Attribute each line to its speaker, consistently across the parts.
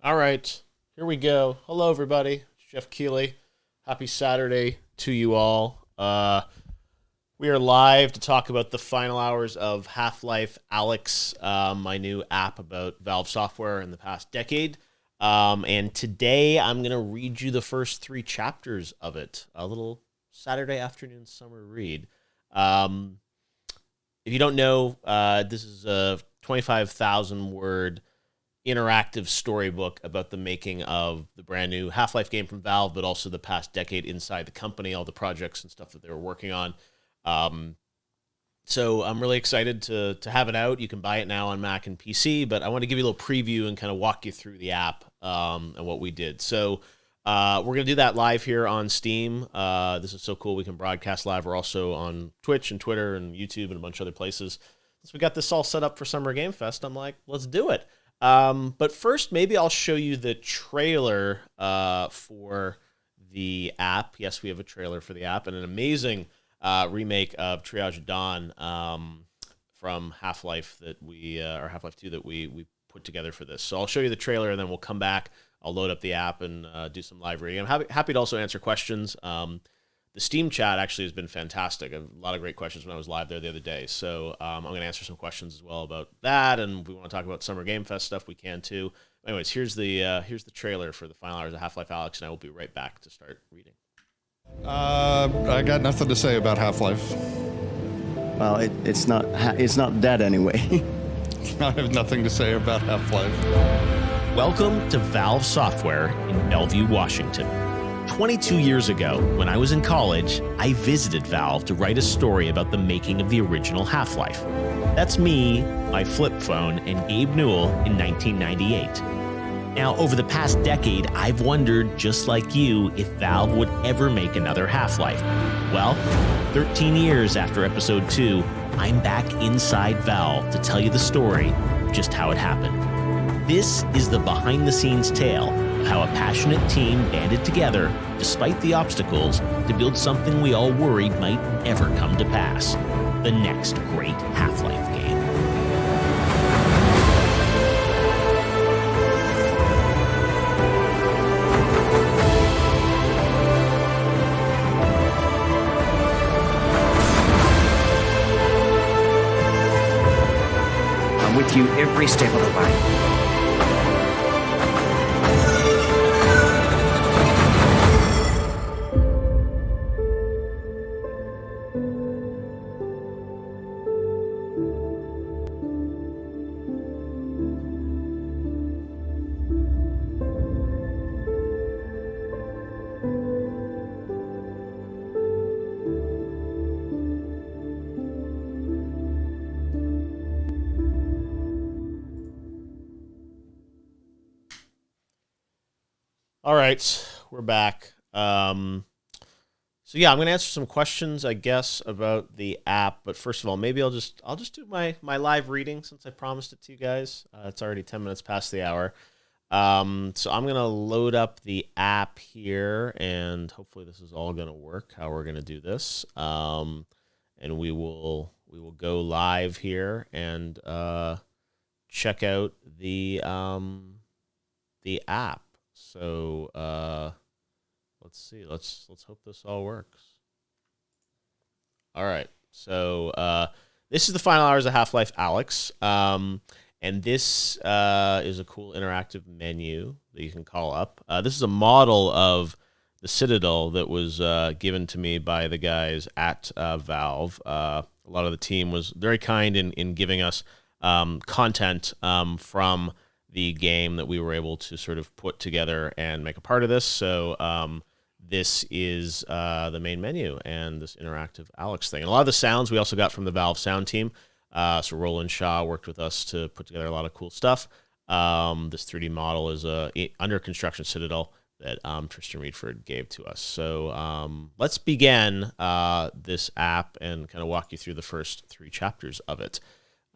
Speaker 1: All right, here we go. Hello, everybody. It's Geoff Keighley. Happy Saturday to you all. We are live to talk about the final hours of Half-Life Alyx, my new app about Valve software in the past decade. And today I'm going to read you the first three chapters of it, a little Saturday afternoon summer read. If you don't know, this is a 25,000-word interactive storybook about the making of the brand new Half-Life game from Valve, but also the past decade inside the company, all the projects and stuff that they were working on. So I'm really excited to have it out. You can buy it now on Mac and PC, but I want to give you a little preview and kind of walk you through the app and what we did. So we're going to do that live here on Steam. This is so cool. We can broadcast live. We're also on Twitch and Twitter and YouTube and a bunch of other places. Since we got this all set up for Summer Game Fest, I'm like, let's do it. But first, maybe I'll show you the trailer for the app. Yes, we have a trailer for the app and an amazing remake of Triage of Dawn from Half-Life that or Half-Life 2 that we put together for this. So I'll show you the trailer and then we'll come back. I'll load up the app and do some live reading. I'm happy to also answer questions. The Steam chat actually has been fantastic. A lot of great questions when I was live there the other day. So I'm going to answer some questions as well about that. And if we want to talk about Summer Game Fest stuff, we can too. Anyways, here's the trailer for the final hours of Half-Life Alyx, and I will be right back to start reading.
Speaker 2: I got nothing to say about Half-Life.
Speaker 3: Well, it's not dead anyway.
Speaker 2: I have nothing to say about Half-Life.
Speaker 1: Welcome to Valve Software in Bellevue, Washington. 22 years ago, when I was in college, I visited Valve to write a story about the making of the original Half-Life. That's me, my flip phone, and Gabe Newell in 1998. Now, over the past decade, I've wondered, just like you, if Valve would ever make another Half-Life. Well, 13 years after Episode 2, I'm back inside Valve to tell you the story of just how it happened. This is the behind-the-scenes tale of how a passionate team banded together, despite the obstacles, to build something we all worried might never come to pass: the next great Half-Life game.
Speaker 4: I'm with you every step of the way.
Speaker 1: All right, we're back. So yeah, I'm gonna answer some questions, I guess, about the app. But first of all, maybe I'll just do my live reading since I promised it to you guys. It's already 10 minutes past the hour. So I'm gonna load up the app here, and hopefully this is all gonna work. How we're gonna do this, and we will go live here and check out the app. So let's see. Let's hope this all works. All right. So this is the final hours of Half-Life Alyx, and this is a cool interactive menu that you can call up. This is a model of the Citadel that was given to me by the guys at Valve. A lot of the team was very kind in giving us content from the game that we were able to sort of put together and make a part of this. So this is the main menu and this interactive Alyx thing. And a lot of the sounds we also got from the Valve sound team. So Roland Shaw worked with us to put together a lot of cool stuff. This 3D model is a under construction Citadel that Tristan Reedford gave to us. So let's begin this app and kind of walk you through the first three chapters of it.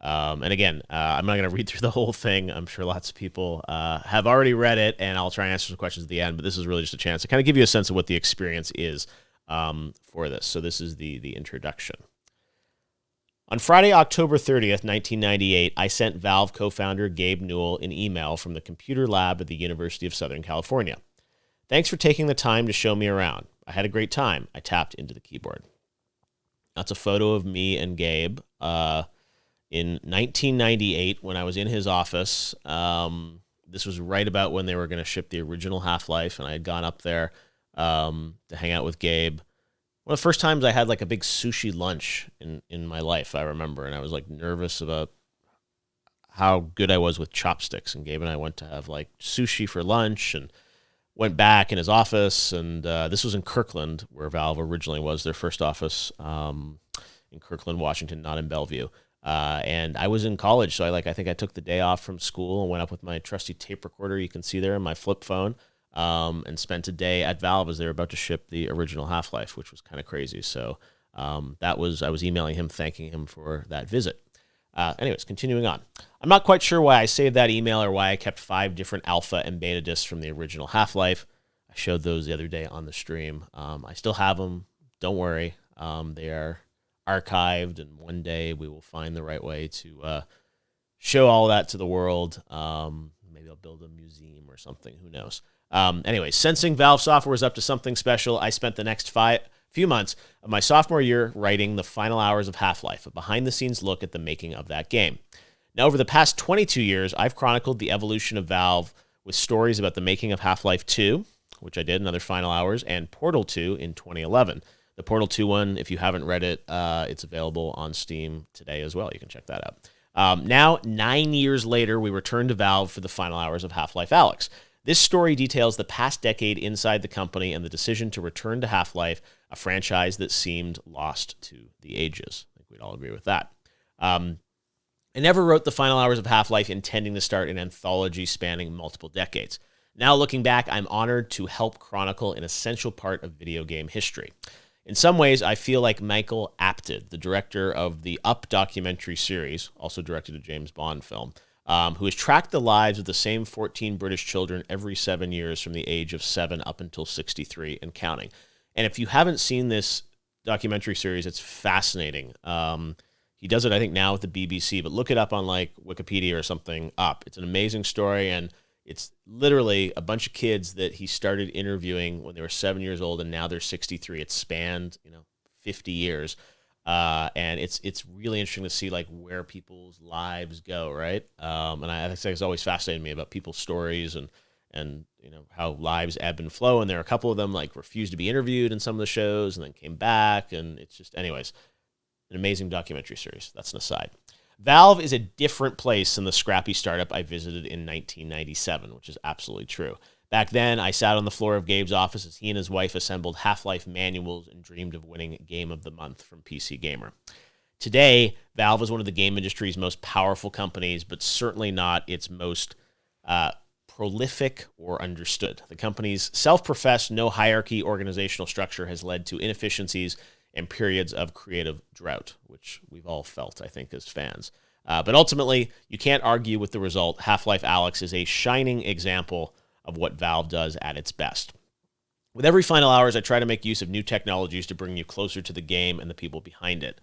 Speaker 1: And again, I'm not going to read through the whole thing. I'm sure lots of people have already read it, and I'll try and answer some questions at the end. But this is really just a chance to kind of give you a sense of what the experience is for this. So this is the introduction. On Friday, October 30th, 1998, I sent Valve co-founder Gabe Newell an email from the computer lab at the University of Southern California. Thanks for taking the time to show me around. I had a great time. I tapped into the keyboard. That's a photo of me and Gabe in 1998 when I was in his office. This was right about when they were going to ship the original Half-Life, and I had gone up there to hang out with Gabe. One of the first times I had like a big sushi lunch in my life, I remember, and I was like nervous about how good I was with chopsticks. And Gabe and I went to have like sushi for lunch and went back in his office. And this was in Kirkland, where Valve originally was, their first office in Kirkland, Washington, not in Bellevue. And I was in college, so I think I took the day off from school and went up with my trusty tape recorder you can see there and my flip phone. And spent a day at Valve as they were about to ship the original Half-Life, which was kind of crazy. So I was emailing him, thanking him for that visit. Anyways, continuing on. I'm not quite sure why I saved that email or why I kept 5 different alpha and beta discs from the original Half-Life. I showed those the other day on the stream. I still have them. Don't worry. They are archived, and one day we will find the right way to show all that to the world. Maybe I'll build a museum or something. Who knows? Anyway, sensing Valve software was up to something special, I spent the next few months of my sophomore year writing the final hours of Half-Life, a behind-the-scenes look at the making of that game. Now, over the past 22 years, I've chronicled the evolution of Valve with stories about the making of Half-Life 2, which I did in other final hours, and Portal 2 in 2011. The Portal 2 one, if you haven't read it, it's available on Steam today as well. You can check that out. Now, 9 years later, we return to Valve for the final hours of Half-Life Alyx. This story details the past decade inside the company and the decision to return to Half-Life, a franchise that seemed lost to the ages. I think we'd all agree with that. I never wrote the final hours of Half-Life intending to start an anthology spanning multiple decades. Now looking back, I'm honored to help chronicle an essential part of video game history. In some ways, I feel like Michael Apted, the director of the Up documentary series, also directed a James Bond film, who has tracked the lives of the same 14 British children every 7 years from the age of 7 up until 63 and counting. And if you haven't seen this documentary series, it's fascinating. He does it, I think, now with the BBC, but look it up on like Wikipedia or something up. It's an amazing story, and it's literally a bunch of kids that he started interviewing when they were 7 years old, and now they're 63. It's spanned, 50 years. And it's really interesting to see like where people's lives go, right? And I think it's always fascinated me about people's stories and how lives ebb and flow. And there are a couple of them like refused to be interviewed in some of the shows and then came back. And it's just, anyways, an amazing documentary series. That's an aside. Valve is a different place than the scrappy startup I visited in 1997, which is absolutely true. Back then, I sat on the floor of Gabe's office as he and his wife assembled Half-Life manuals and dreamed of winning Game of the Month from PC Gamer. Today, Valve is one of the game industry's most powerful companies, but certainly not its most prolific or understood. The company's self-professed no-hierarchy organizational structure has led to inefficiencies and periods of creative drought, which we've all felt, I think, as fans. But ultimately, you can't argue with the result. Half-Life Alyx is a shining example of what Valve does at its best. With every final hours, I try to make use of new technologies to bring you closer to the game and the people behind it.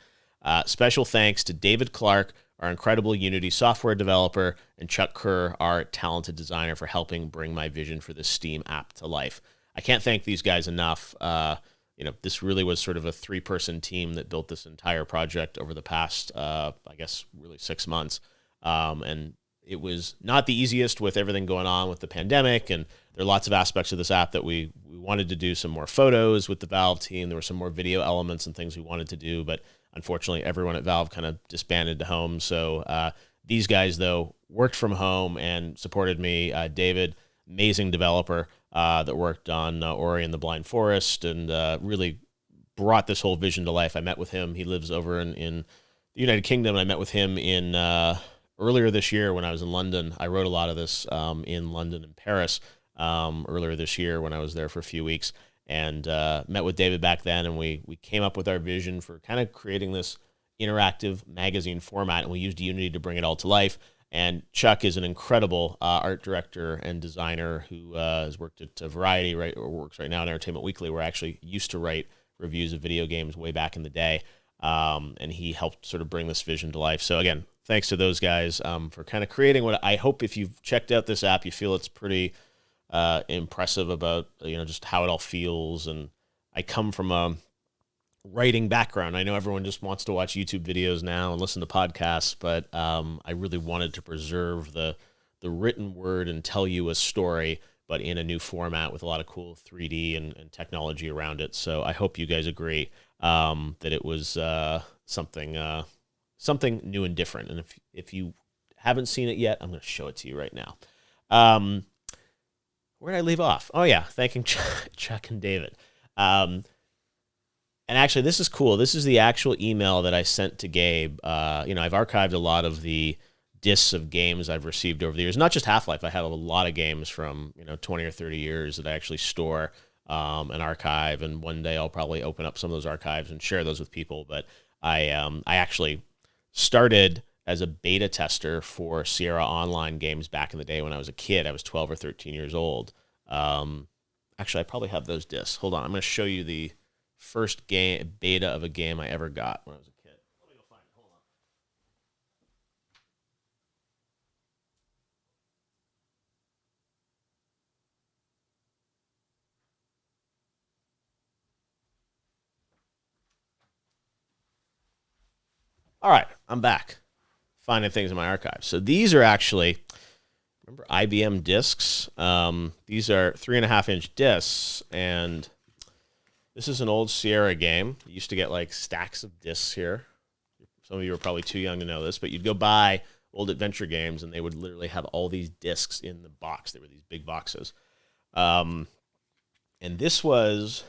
Speaker 1: Special thanks to David Clark, our incredible Unity software developer, and Chuck Kerr, our talented designer, for helping bring my vision for this Steam app to life. I can't thank these guys enough. This really was sort of a 3-person team that built this entire project over the past, really 6 months. And it was not the easiest with everything going on with the pandemic, and there are lots of aspects of this app that we wanted to do some more photos with the Valve team. There were some more video elements and things we wanted to do, but unfortunately everyone at Valve kind of disbanded to home. So these guys, though, worked from home and supported me. David, amazing developer that worked on Ori and the Blind Forest, and really brought this whole vision to life. I met with him. He lives over in the United Kingdom, and I met with him in earlier this year when I was in London. I wrote a lot of this in London and Paris earlier this year when I was there for a few weeks, and met with David back then, and we came up with our vision for kind of creating this interactive magazine format, and we used Unity to bring it all to life. And Chuck is an incredible art director and designer who has worked at Variety, right, or works right now in Entertainment Weekly, where I actually used to write reviews of video games way back in the day. and he helped sort of bring this vision to life. So again, thanks to those guys for kind of creating what I hope if you've checked out this app, you feel it's pretty impressive about, just how it all feels. And I come from a writing background. I know everyone just wants to watch YouTube videos now and listen to podcasts, but I really wanted to preserve the written word and tell you a story, but in a new format with a lot of cool 3D and technology around it. So I hope you guys agree that it was something new and different. And if you haven't seen it yet, I'm going to show it to you right now. Where did I leave off? Oh yeah, thanking Chuck and David. And actually, this is cool. This is the actual email that I sent to Gabe. I've archived a lot of the discs of games I've received over the years. Not just Half-Life. I have a lot of games from 20 or 30 years that I actually store and archive. And one day I'll probably open up some of those archives and share those with people. But I actually started as a beta tester for Sierra Online games back in the day when I was a kid. I was 12 or 13 years old. Actually, I probably have those discs. Hold on. I'm going to show you the first game beta of a game I ever got when I was a kid. Let me go find it. Hold on. All right, I'm back. Finding things in my archives. So these are actually, remember IBM discs? These are 3.5-inch discs, and this is an old Sierra game. You used to get like stacks of discs here. Some of you are probably too young to know this, but you'd go buy old adventure games, and they would literally have all these discs in the box. They were these big boxes. And this was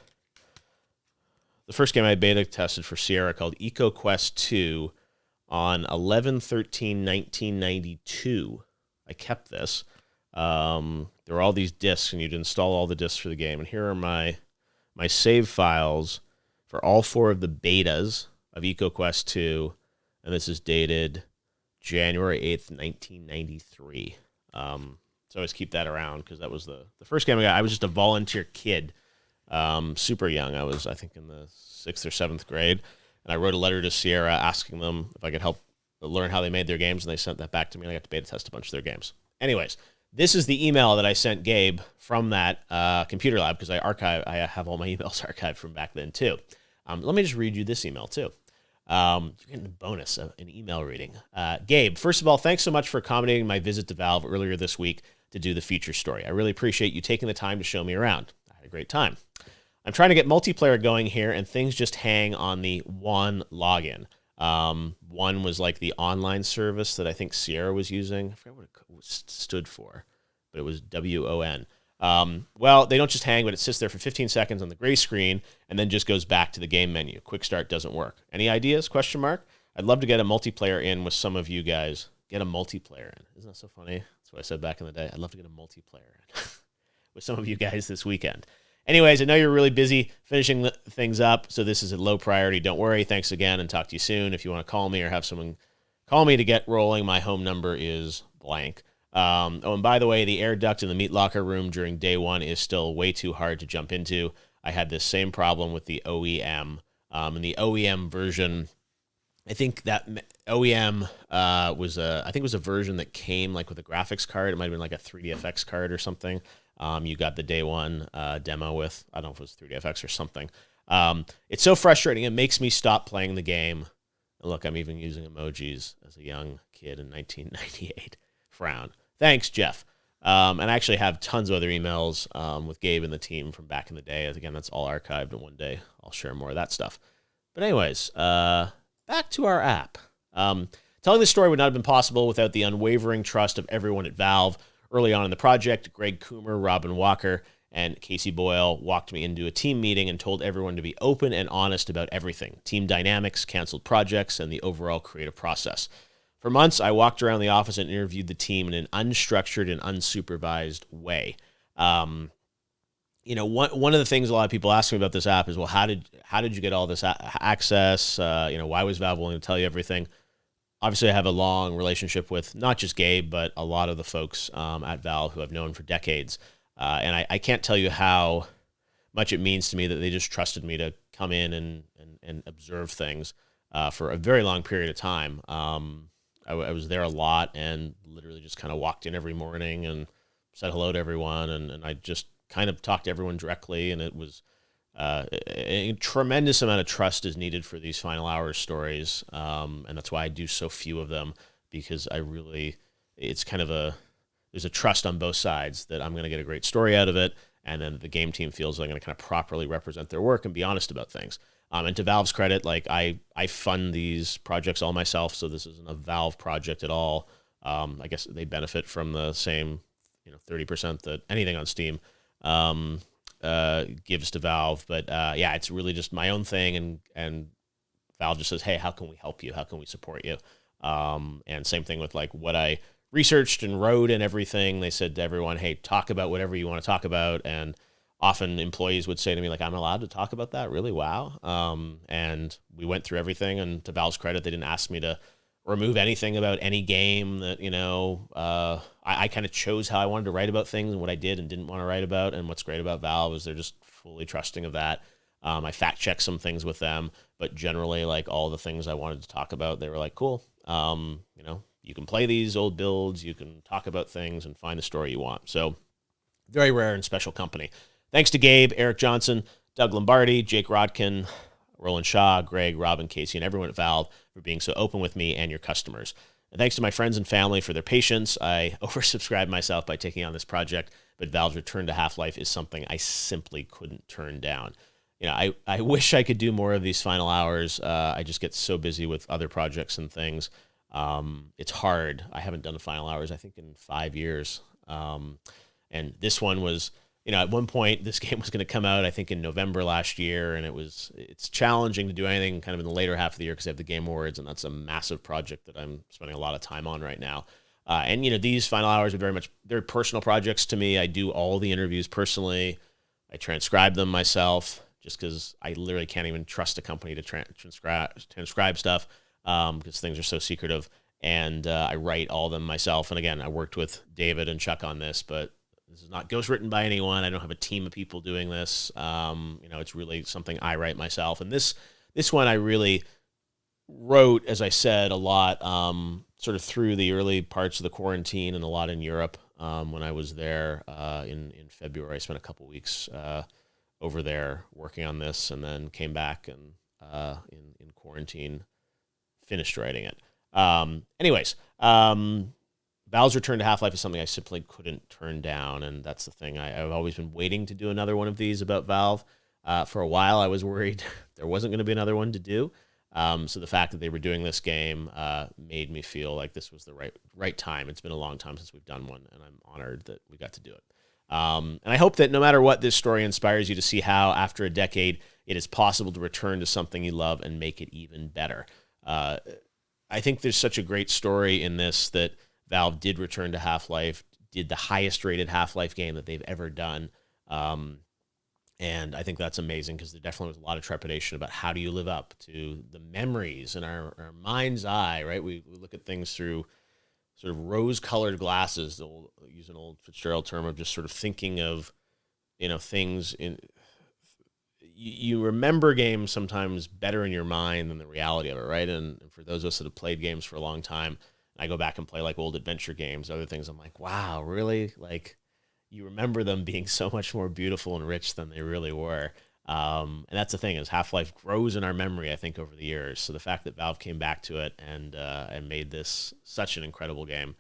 Speaker 1: the first game I beta tested for Sierra called EcoQuest 2 on 11/13/1992. I kept this. There were all these discs, and you'd install all the discs for the game. And here are my save files for all 4 of the betas of EcoQuest 2, and this is dated January 8th, 1993. So I always keep that around because that was the first game I got. I was just a volunteer kid, super young. I was, I think, in the 6th or 7th grade, and I wrote a letter to Sierra asking them if I could help learn how they made their games, and they sent that back to me, and I got to beta test a bunch of their games. Anyways, this is the email that I sent Gabe from that computer lab because I have all my emails archived from back then too. Let me just read you this email too. You're getting a bonus, an email reading. Gabe, first of all, thanks so much for accommodating my visit to Valve earlier this week to do the feature story. I really appreciate you taking the time to show me around. I had a great time. I'm trying to get multiplayer going here, and things just hang on the One login. One was like the online service that I think Sierra was using. I forget what it stood for, but it was WON. Well, they don't just hang, but it sits there for 15 seconds on the gray screen and then just goes back to the game menu. Quick start doesn't work. Any ideas? Question mark. I'd love to get a multiplayer in with some of you guys. Get a multiplayer in. Isn't that so funny? That's what I said back in the day. I'd love to get a multiplayer in with some of you guys this weekend. Anyways, I know you're really busy finishing things up, so this is a low priority. Don't worry. Thanks again, and talk to you soon. If you want to call me or have someone call me to get rolling, my home number is blank. And by the way, the air duct in the meat locker room during day one is still way too hard to jump into. I had this same problem with the OEM. And the OEM version, I think that OEM was a version that came like with a graphics card. It might have been like a 3DFX card or something. You got the day one demo with, I don't know if it was 3DFX or something. It's so frustrating. It makes me stop playing the game. And look, I'm even using emojis as a young kid in 1998. Frown. Thanks, Geoff. And I actually have tons of other emails with Gabe and the team from back in the day. Again, that's all archived, and one day I'll share more of that stuff. But anyways, back to our app. Telling this story would not have been possible without the unwavering trust of everyone at Valve. Early on in the project, Greg Coomer, Robin Walker, and Casey Boyle walked me into a team meeting and told everyone to be open and honest about everything: team dynamics, canceled projects, and the overall creative process. For months, I walked around the office and interviewed the team in an unstructured and unsupervised way. One of the things a lot of people ask me about this app is, well, how did you get all this access? Why was Valve willing to tell you everything? Obviously, I have a long relationship with not just Gabe, but a lot of the folks at Valve who I've known for decades. And I can't tell you how much it means to me that they just trusted me to come in and observe things. for a very long period of time. I was there a lot and literally just kind of walked in every morning and said hello to everyone, and I just kind of talked to everyone directly, and it was a tremendous amount of trust is needed for these final hours stories, and that's why I do so few of them, because it's kind of there's a trust on both sides that I'm going to get a great story out of it, and then the game team feels like I'm going to kind of properly represent their work and be honest about things. And to Valve's credit, like I fund these projects all myself, so this isn't a Valve project at all. I guess they benefit from the same 30% that anything on Steam gives to Valve. But yeah, it's really just my own thing, and Valve just says, hey, how can we help you? How can we support you? And same thing with like what I researched and wrote and everything. They said to everyone, hey, talk about whatever you want to talk about. And often employees would say to me, like, I'm allowed to talk about that? Really? Wow. And we went through everything, and to Valve's credit, they didn't ask me to remove anything about any game that, I kind of chose how I wanted to write about things and what I did and didn't want to write about. And what's great about Valve is they're just fully trusting of that. I fact checked some things with them, but generally, like, all the things I wanted to talk about, they were like, cool. You can play these old builds, you can talk about things and find the story you want. So very rare and special company. Thanks to Gabe, Eric Johnson, Doug Lombardi, Jake Rodkin, Roland Shaw, Greg, Robin, Casey, and everyone at Valve for being so open with me and your customers. And thanks to my friends and family for their patience. I oversubscribed myself by taking on this project, but Valve's return to Half-Life is something I simply couldn't turn down. I wish I could do more of these final hours. I just get so busy with other projects and things. It's hard. I haven't done the final hours, I think, in 5 years. And this one was, at one point, this game was going to come out, I think, in November last year, and it's challenging to do anything kind of in the later half of the year because I have the Game Awards, and that's a massive project that I'm spending a lot of time on right now. And these final hours are they're personal projects to me. I do all the interviews personally. I transcribe them myself just because I literally can't even trust a company to transcribe stuff because things are so secretive. And I write all of them myself. And again, I worked with David and Chuck on this, but this is not ghostwritten by anyone. I don't have a team of people doing this. It's really something I write myself. And this one I really wrote, as I said, a lot sort of through the early parts of the quarantine and a lot in Europe when I was there in February. I spent a couple weeks over there working on this, and then came back and in quarantine finished writing it. Anyways, Valve's return to Half-Life is something I simply couldn't turn down, and that's the thing. I've always been waiting to do another one of these about Valve. For a while, I was worried there wasn't going to be another one to do. So the fact that they were doing this game made me feel like this was the right time. It's been a long time since we've done one, and I'm honored that we got to do it. And I hope that no matter what, this story inspires you to see how, after a decade, it is possible to return to something you love and make it even better. I think there's such a great story in this that Valve did return to Half-Life, did the highest rated Half-Life game that they've ever done. And I think that's amazing because there definitely was a lot of trepidation about how do you live up to the memories in our mind's eye, right? We look at things through sort of rose-colored glasses, to use an old Fitzgerald term of just sort of thinking of, things in... You remember games sometimes better in your mind than the reality of it, right? And for those of us that have played games for a long time, I go back and play like old adventure games, other things, I'm like, wow, really? Like, you remember them being so much more beautiful and rich than they really were. And that's the thing, is Half-Life grows in our memory, I think, over the years. So the fact that Valve came back to it and made this such an incredible game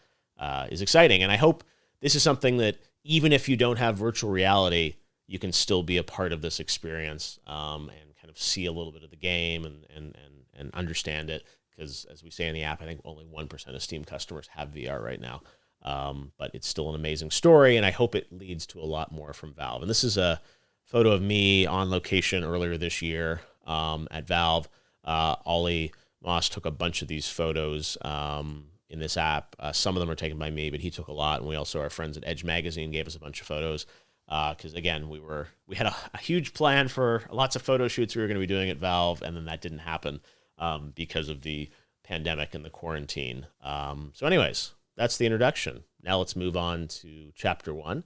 Speaker 1: is exciting. And I hope this is something that, even if you don't have virtual reality, you can still be a part of this experience and kind of see a little bit of the game and understand it. Because as we say in the app, I think only 1% of Steam customers have VR right now. But it's still an amazing story, and I hope it leads to a lot more from Valve. And this is a photo of me on location earlier this year at Valve. Ollie Moss took a bunch of these photos in this app. Some of them are taken by me, but he took a lot. And we also, our friends at Edge Magazine gave us a bunch of photos. Because again, we had a huge plan for lots of photo shoots we were going to be doing at Valve, and then that didn't happen because of the pandemic and the quarantine. So anyways, that's the introduction. Now let's move on to chapter 1.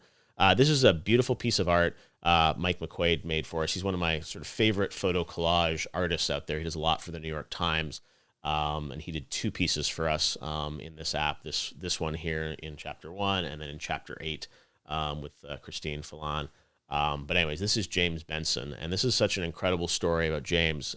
Speaker 1: This is a beautiful piece of art Mike McQuaid made for us. He's one of my sort of favorite photo collage artists out there. He does a lot for the New York Times. And he did 2 pieces for us in this app, this one here in Chapter 1 and then in Chapter 8 with Christine Fallon. But anyways, this is James Benson, and this is such an incredible story about James.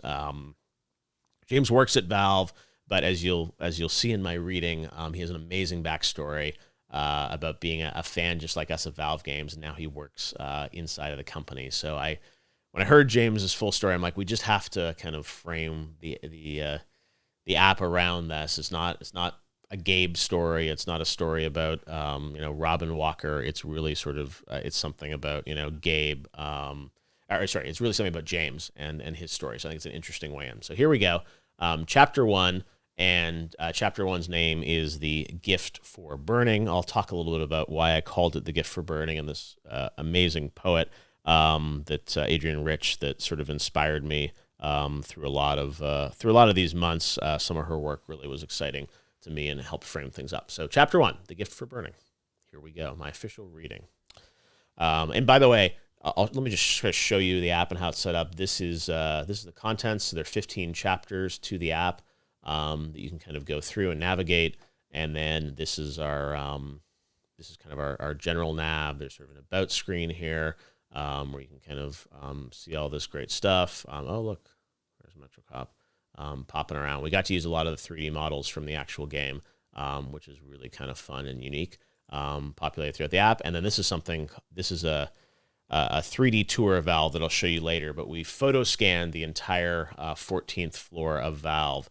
Speaker 1: James works at Valve, but as you'll see in my reading, he has an amazing backstory about being a fan just like us of Valve games, and now he works inside of the company. So when I heard James's full story, I'm like, we just have to kind of frame the app around this. It's not a Gabe story. It's not a story about Robin Walker. It's really sort of it's something about Gabe. It's really something about James and his story. So I think it's an interesting way in. So here we go. Chapter 1, and Chapter 1's name is The Gift for Burning. I'll talk a little bit about why I called it The Gift for Burning and this amazing poet that Adrienne Rich that sort of inspired me through a lot of these months. Some of her work really was exciting to me and helped frame things up. So Chapter 1, The Gift for Burning. Here we go, my official reading. And by the way, let me just show you the app and how it's set up. This is the contents. So there are 15 chapters to the app that you can kind of go through and navigate. And then this is kind of our general nav. There's sort of an about screen here where you can kind of see all this great stuff. Oh look, there's MetroCop popping around. We got to use a lot of the 3D models from the actual game, which is really kind of fun and unique. Populated throughout the app. And then this is a 3D tour of Valve that I'll show you later, but we photo scanned the entire 14th floor of Valve,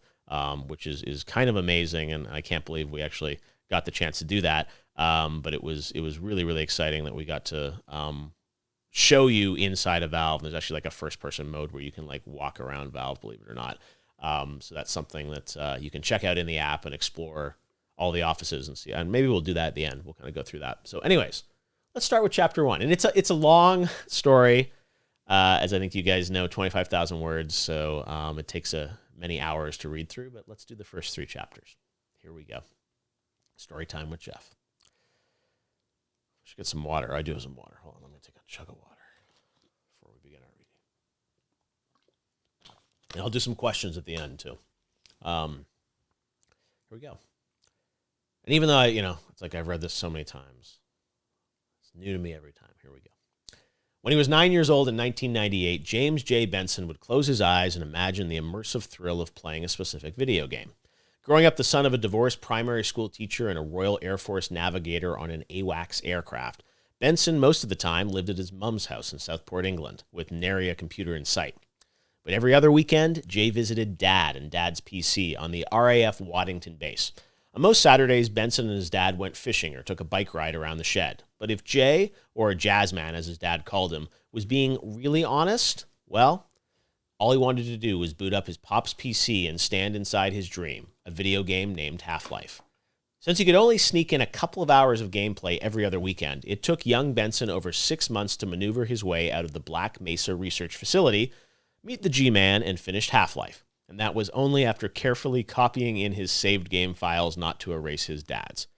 Speaker 1: which is kind of amazing, and I can't believe we actually got the chance to do that. But it was really, really exciting that we got to show you inside of Valve. There's actually like a first-person mode where you can like walk around Valve, believe it or not. So that's something that you can check out in the app and explore all the offices and see. And maybe we'll do that at the end. We'll kind of go through that. So anyways, let's start with Chapter 1. And it's a long story, as I think you guys know, 25,000 words. So it takes many hours to read through, but let's do the first 3 chapters. Here we go. Story time with Geoff. I should get some water. I do have some water. Hold on, let me take a chug of water before we begin our reading. And I'll do some questions at the end, too. Here we go. And even though, it's like I've read this so many times, it's new to me every time. Here we go. When he was 9 years old in 1998, James J. Benson would close his eyes and imagine the immersive thrill of playing a specific video game. Growing up the son of a divorced primary school teacher and a Royal Air Force navigator on an AWACS aircraft, Benson most of the time lived at his mum's house in Southport, England, with nary a computer in sight. But every other weekend, Jay visited Dad and Dad's PC on the RAF Waddington base. On most Saturdays, Benson and his dad went fishing or took a bike ride around the shed. But if Jay, or Jazzman as his dad called him, was being really honest, well, all he wanted to do was boot up his pop's PC and stand inside his dream, a video game named Half-Life. Since he could only sneak in a couple of hours of gameplay every other weekend, it took young Benson over 6 months to maneuver his way out of the Black Mesa Research Facility, meet the G-Man, and finished Half-Life. And that was only after carefully copying in his saved game files not to erase his dad's.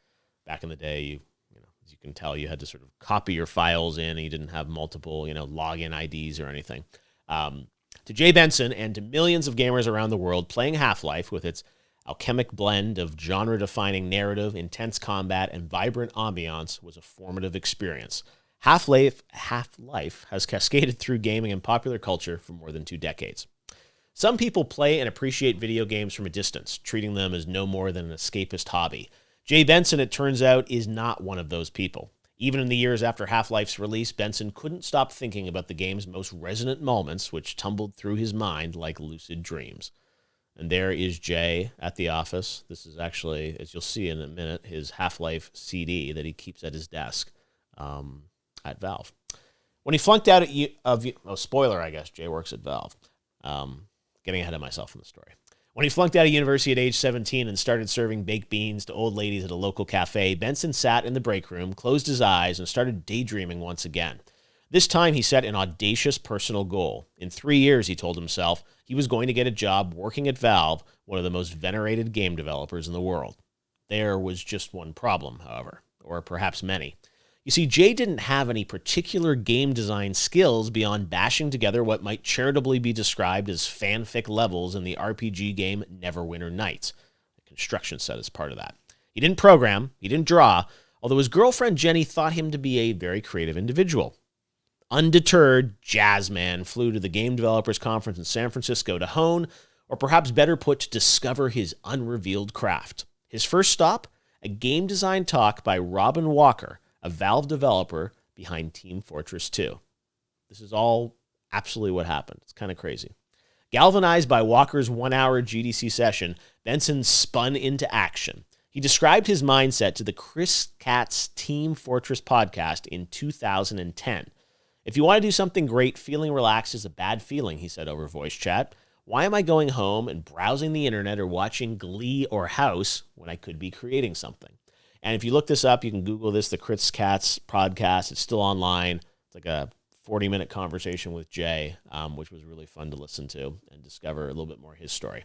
Speaker 1: Back in the day, as you can tell, you had to sort of copy your files in, and you didn't have multiple, login IDs or anything. To Jay Benson and to millions of gamers around the world, playing Half-Life with its alchemic blend of genre-defining narrative, intense combat, and vibrant ambiance was a formative experience. Half-Life has cascaded through gaming and popular culture for more than 2 decades. Some people play and appreciate video games from a distance, treating them as no more than an escapist hobby. Jay Benson, it turns out, is not one of those people. Even in the years after Half-Life's release, Benson couldn't stop thinking about the game's most resonant moments, which tumbled through his mind like lucid dreams. And there is Jay at the office. This is actually, as you'll see in a minute, his Half-Life CD that he keeps at his desk at Valve. When he flunked out spoiler, I guess, Jay works at Valve. Getting ahead of myself in the story. When he flunked out of university at age 17 and started serving baked beans to old ladies at a local cafe, Benson sat in the break room, closed his eyes, and started daydreaming once again. This time, he set an audacious personal goal. In 3 years, he told himself, he was going to get a job working at Valve, one of the most venerated game developers in the world. There was just one problem, however, or perhaps many. You see, Jay didn't have any particular game design skills beyond bashing together what might charitably be described as fanfic levels in the RPG game Neverwinter Nights. The construction set is part of that. He didn't program, he didn't draw, although his girlfriend Jenny thought him to be a very creative individual. Undeterred, Jazzman flew to the Game Developers Conference in San Francisco to hone, or perhaps better put, to discover his unrevealed craft. His first stop? A game design talk by Robin Walker, a Valve developer behind Team Fortress 2. This is all absolutely what happened. It's kind of crazy. Galvanized by Walker's 1-hour GDC session, Benson spun into action. He described his mindset to the Chris Katz Team Fortress podcast in 2010. If you want to do something great, feeling relaxed is a bad feeling, he said over voice chat. Why am I going home and browsing the internet or watching Glee or House when I could be creating something? And if you look this up, you can Google this, the Chris Katz podcast. It's still online. It's like a 40-minute conversation with Jay, which was really fun to listen to and discover a little bit more of his story.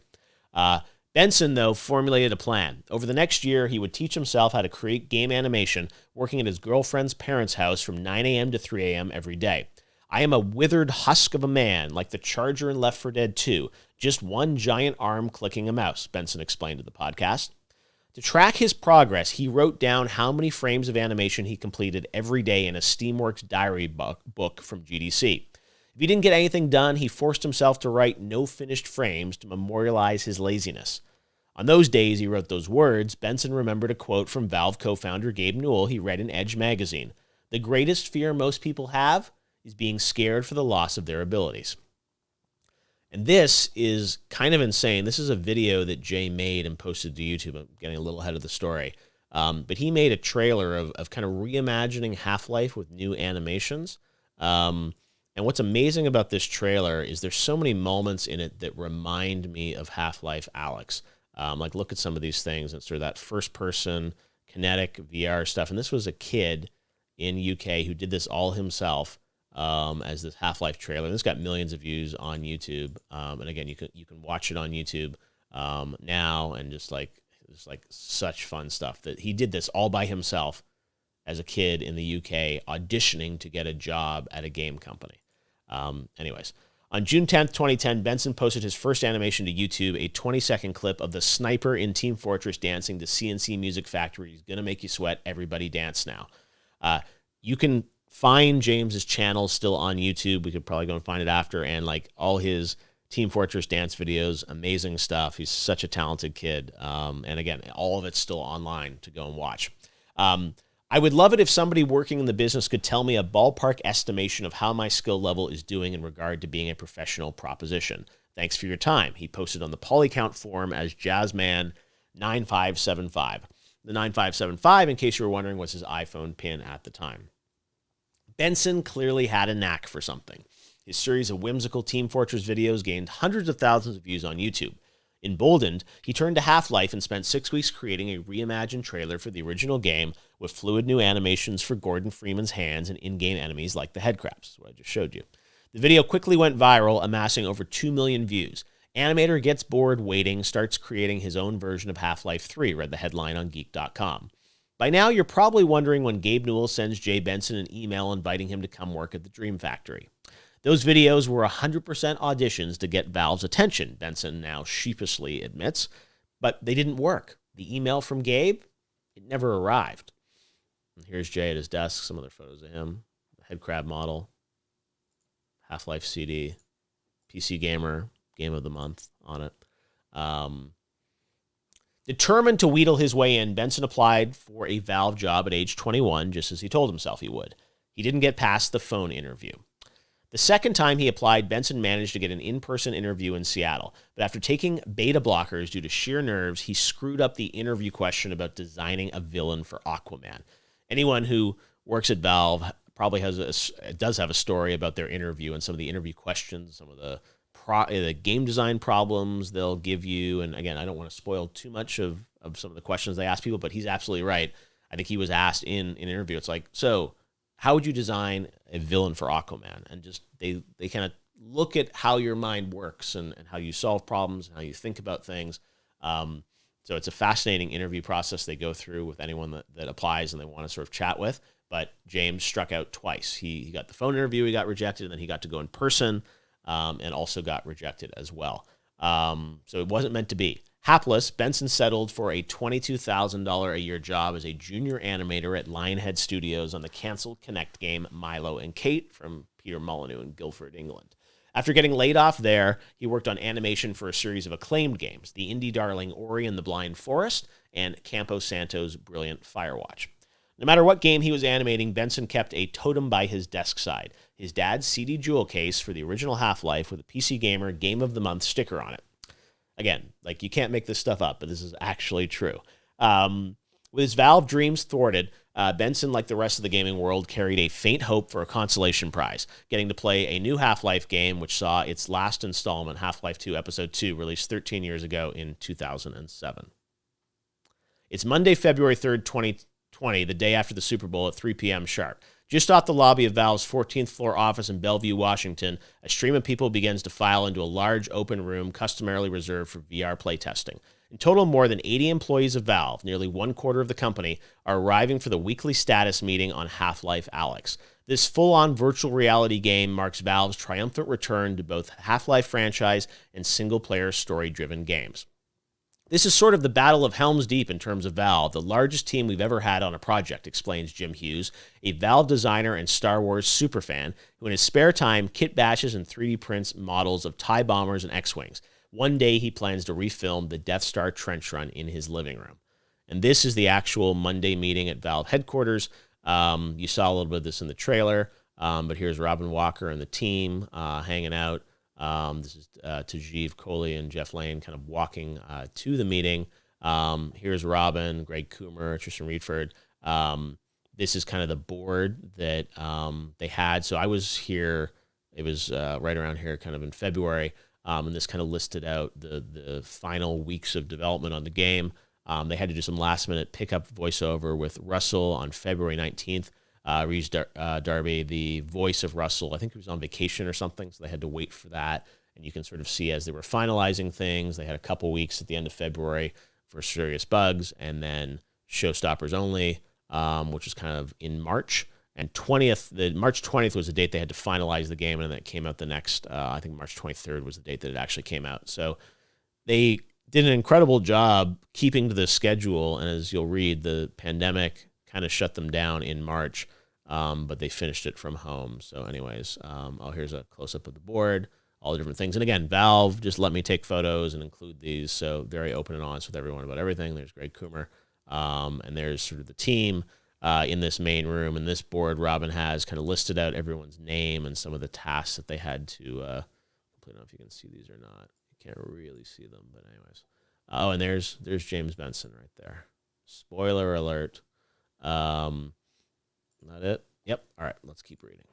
Speaker 1: Benson, though, formulated a plan. Over the next year, he would teach himself how to create game animation, working at his girlfriend's parents' house from 9 a.m. to 3 a.m. every day. I am a withered husk of a man, like the Charger in Left 4 Dead 2, just one giant arm clicking a mouse, Benson explained to the podcast. To track his progress, he wrote down how many frames of animation he completed every day in a Steamworks diary book from GDC. If he didn't get anything done, he forced himself to write no finished frames to memorialize his laziness. On those days he wrote those words, Benson remembered a quote from Valve co-founder Gabe Newell he read in Edge magazine. The greatest fear most people have is being scared for the loss of their abilities. And this is kind of insane. This is a video that Jay made and posted to YouTube. I'm getting a little ahead of the story. But he made a trailer of kind of reimagining Half-Life with new animations. And what's amazing about this trailer is there's so many moments in it that remind me of Half-Life Alyx. Like, look at some of these things. It's sort of that first-person kinetic VR stuff. And this was a kid in UK who did this all himself. As this Half-Life trailer. This got millions of views on YouTube. And again, you can watch it on YouTube now, and just like such fun stuff that he did this all by himself as a kid in the UK auditioning to get a job at a game company. Anyways, on June 10th, 2010, Benson posted his first animation to YouTube, a 20-second clip of the sniper in Team Fortress dancing to CNC Music Factory's Gonna Make You Sweat, Everybody Dance Now. You can find James's channel still on YouTube. We could probably go and find it after, and like all his Team Fortress dance videos, amazing stuff. He's such a talented kid. And again, all of it's still online to go and watch. I would love it if somebody working in the business could tell me a ballpark estimation of how my skill level is doing in regard to being a professional proposition. Thanks for your time. He posted on the Polycount forum as Jazzman9575. The 9575, in case you were wondering, was his iPhone pin at the time. Benson clearly had a knack for something. His series of whimsical Team Fortress videos gained hundreds of thousands of views on YouTube. Emboldened, he turned to Half-Life and spent 6 weeks creating a reimagined trailer for the original game with fluid new animations for Gordon Freeman's hands and in-game enemies like the headcrabs, what I just showed you. The video quickly went viral, amassing over 2 million views. Animator gets bored waiting, starts creating his own version of Half-Life 3, read the headline on Geek.com. By now, you're probably wondering when Gabe Newell sends Jay Benson an email inviting him to come work at the Dream Factory. Those videos were 100% auditions to get Valve's attention, Benson now sheepishly admits, but they didn't work. The email from Gabe, it never arrived. And here's Jay at his desk, some other photos of him, headcrab model, Half-Life CD, PC Gamer, Game of the Month on it. Determined to wheedle his way in, Benson applied for a Valve job at age 21, just as he told himself he would. He didn't get past the phone interview. The second time he applied, Benson managed to get an in-person interview in Seattle, but after taking beta blockers due to sheer nerves, he screwed up the interview question about designing a villain for Aquaman. Anyone who works at Valve probably does have a story about their interview and some of the interview questions, some of the game design problems they'll give you. And again, I don't want to spoil too much of some of the questions they ask people, but he's absolutely right. I think he was asked in an interview, it's like, so how would you design a villain for Aquaman? And just they kind of look at how your mind works and how you solve problems and how you think about things. So it's a fascinating interview process they go through with anyone that applies and they want to sort of chat with. but James struck out twice. He got the phone interview, he got rejected, and then he got to go in person, and also got rejected as well. So it wasn't meant to be. Hapless, Benson settled for a $22,000 a year job as a junior animator at Lionhead Studios on the canceled Connect game Milo and Kate from Peter Molyneux in Guildford, England. After getting laid off there, he worked on animation for a series of acclaimed games, the indie darling Ori and the Blind Forest and Campo Santo's brilliant Firewatch. No matter what game he was animating, Benson kept a totem by his desk side, his dad's CD jewel case for the original Half-Life with a PC Gamer Game of the Month sticker on it. Again, like, you can't make this stuff up, but this is actually true. With his Valve dreams thwarted, Benson, like the rest of the gaming world, carried a faint hope for a consolation prize, getting to play a new Half-Life game, which saw its last installment, Half-Life 2 Episode 2, released 13 years ago in 2007. It's Monday, February 3rd, 2020, the day after the Super Bowl at 3 p.m. sharp. Just off the lobby of Valve's 14th floor office in Bellevue, Washington, a stream of people begins to file into a large open room customarily reserved for VR playtesting. In total, more than 80 employees of Valve, nearly one quarter of the company, are arriving for the weekly status meeting on Half-Life Alyx. This full-on virtual reality game marks Valve's triumphant return to both Half-Life franchise and single-player story-driven games. This is sort of the Battle of Helm's Deep in terms of Valve, the largest team we've ever had on a project, explains Jim Hughes, a Valve designer and Star Wars superfan who in his spare time kit bashes and 3D prints models of TIE bombers and X-Wings. One day he plans to refilm the Death Star trench run in his living room. And this is the actual Monday meeting at Valve headquarters. You saw a little bit of this in the trailer, but here's Robin Walker and the team hanging out. This is to Geoff Keighley and Jeff Lane kind of walking to the meeting. Here's Robin, Greg Coomer, Tristan Reedford. This is kind of the board that they had. So I was here, it was right around here kind of in February, and this kind of listed out the final weeks of development on the game. They had to do some last-minute pickup voiceover with Russell on February 19th. Reese Darby, the voice of Russell, I think he was on vacation or something, so they had to wait for that. And you can sort of see as they were finalizing things, they had a couple weeks at the end of February for Serious Bugs, and then Showstoppers Only, which was kind of in March. And March 20th was the date they had to finalize the game, and then it came out the next, I think March 23rd was the date that it actually came out. So they did an incredible job keeping to the schedule, and as you'll read, the pandemic kind of shut them down in March. But they finished it from home. So anyways, here's a close-up of the board, all the different things. And again, Valve just let me take photos and include these, so very open and honest with everyone about everything. There's Greg Coomer, and there's sort of the team in this main room. And this board, Robin has kind of listed out everyone's name and some of the tasks that they had to I don't know if you can see these or not. You can't really see them, but anyways. Oh, and there's James Benson right there. Spoiler alert. Not it? Yep. All right, let's keep reading.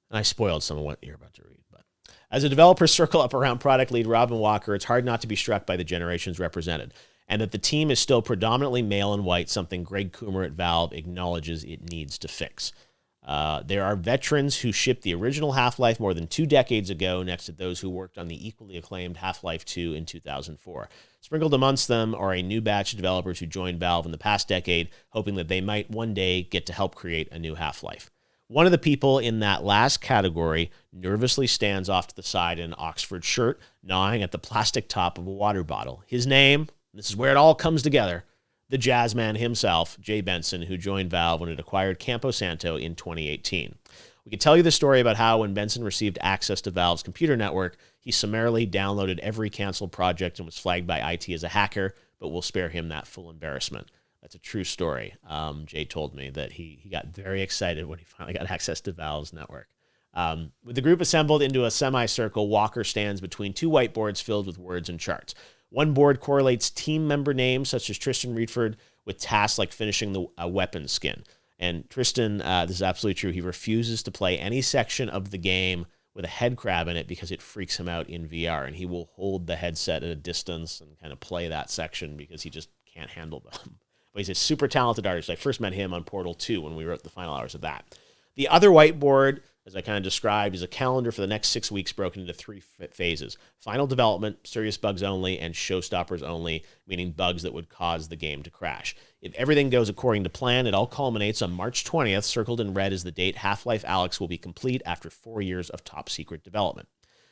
Speaker 1: And I spoiled some of what you're about to read. But as a developer circle up around product lead Robin Walker, it's hard not to be struck by the generations represented, and that the team is still predominantly male and white, something Greg Coomer at Valve acknowledges it needs to fix. There are veterans who shipped the original Half-Life more than 2 decades ago next to those who worked on the equally acclaimed Half-Life 2 in 2004. Sprinkled amongst them are a new batch of developers who joined Valve in the past decade, hoping that they might one day get to help create a new Half-Life. One of the people in that last category nervously stands off to the side in an Oxford shirt, gnawing at the plastic top of a water bottle. His name, this is where it all comes together, the jazz man himself, Jay Benson, who joined Valve when it acquired Campo Santo in 2018. We could tell you the story about how when Benson received access to Valve's computer network, he summarily downloaded every canceled project and was flagged by IT as a hacker, but we'll spare him that full embarrassment. That's a true story. Jay told me that he got very excited when he finally got access to Valve's network. With the group assembled into a semicircle, Walker stands between 2 whiteboards filled with words and charts. One board correlates team member names, such as Tristan Reedford, with tasks like finishing a weapon skin. And Tristan, this is absolutely true, he refuses to play any section of the game with a head crab in it because it freaks him out in VR, and he will hold the headset at a distance and kind of play that section because he just can't handle them. But he's a super talented artist. I first met him on Portal 2 when we wrote the final hours of that. The other whiteboard as I kind of described, is a calendar for the next 6 weeks broken into 3 phases. Final development, serious bugs only, and showstoppers only, meaning bugs that would cause the game to crash. If everything goes according to plan, it all culminates on March 20th, circled in red as the date Half-Life Alyx will be complete after 4 years of top-secret development.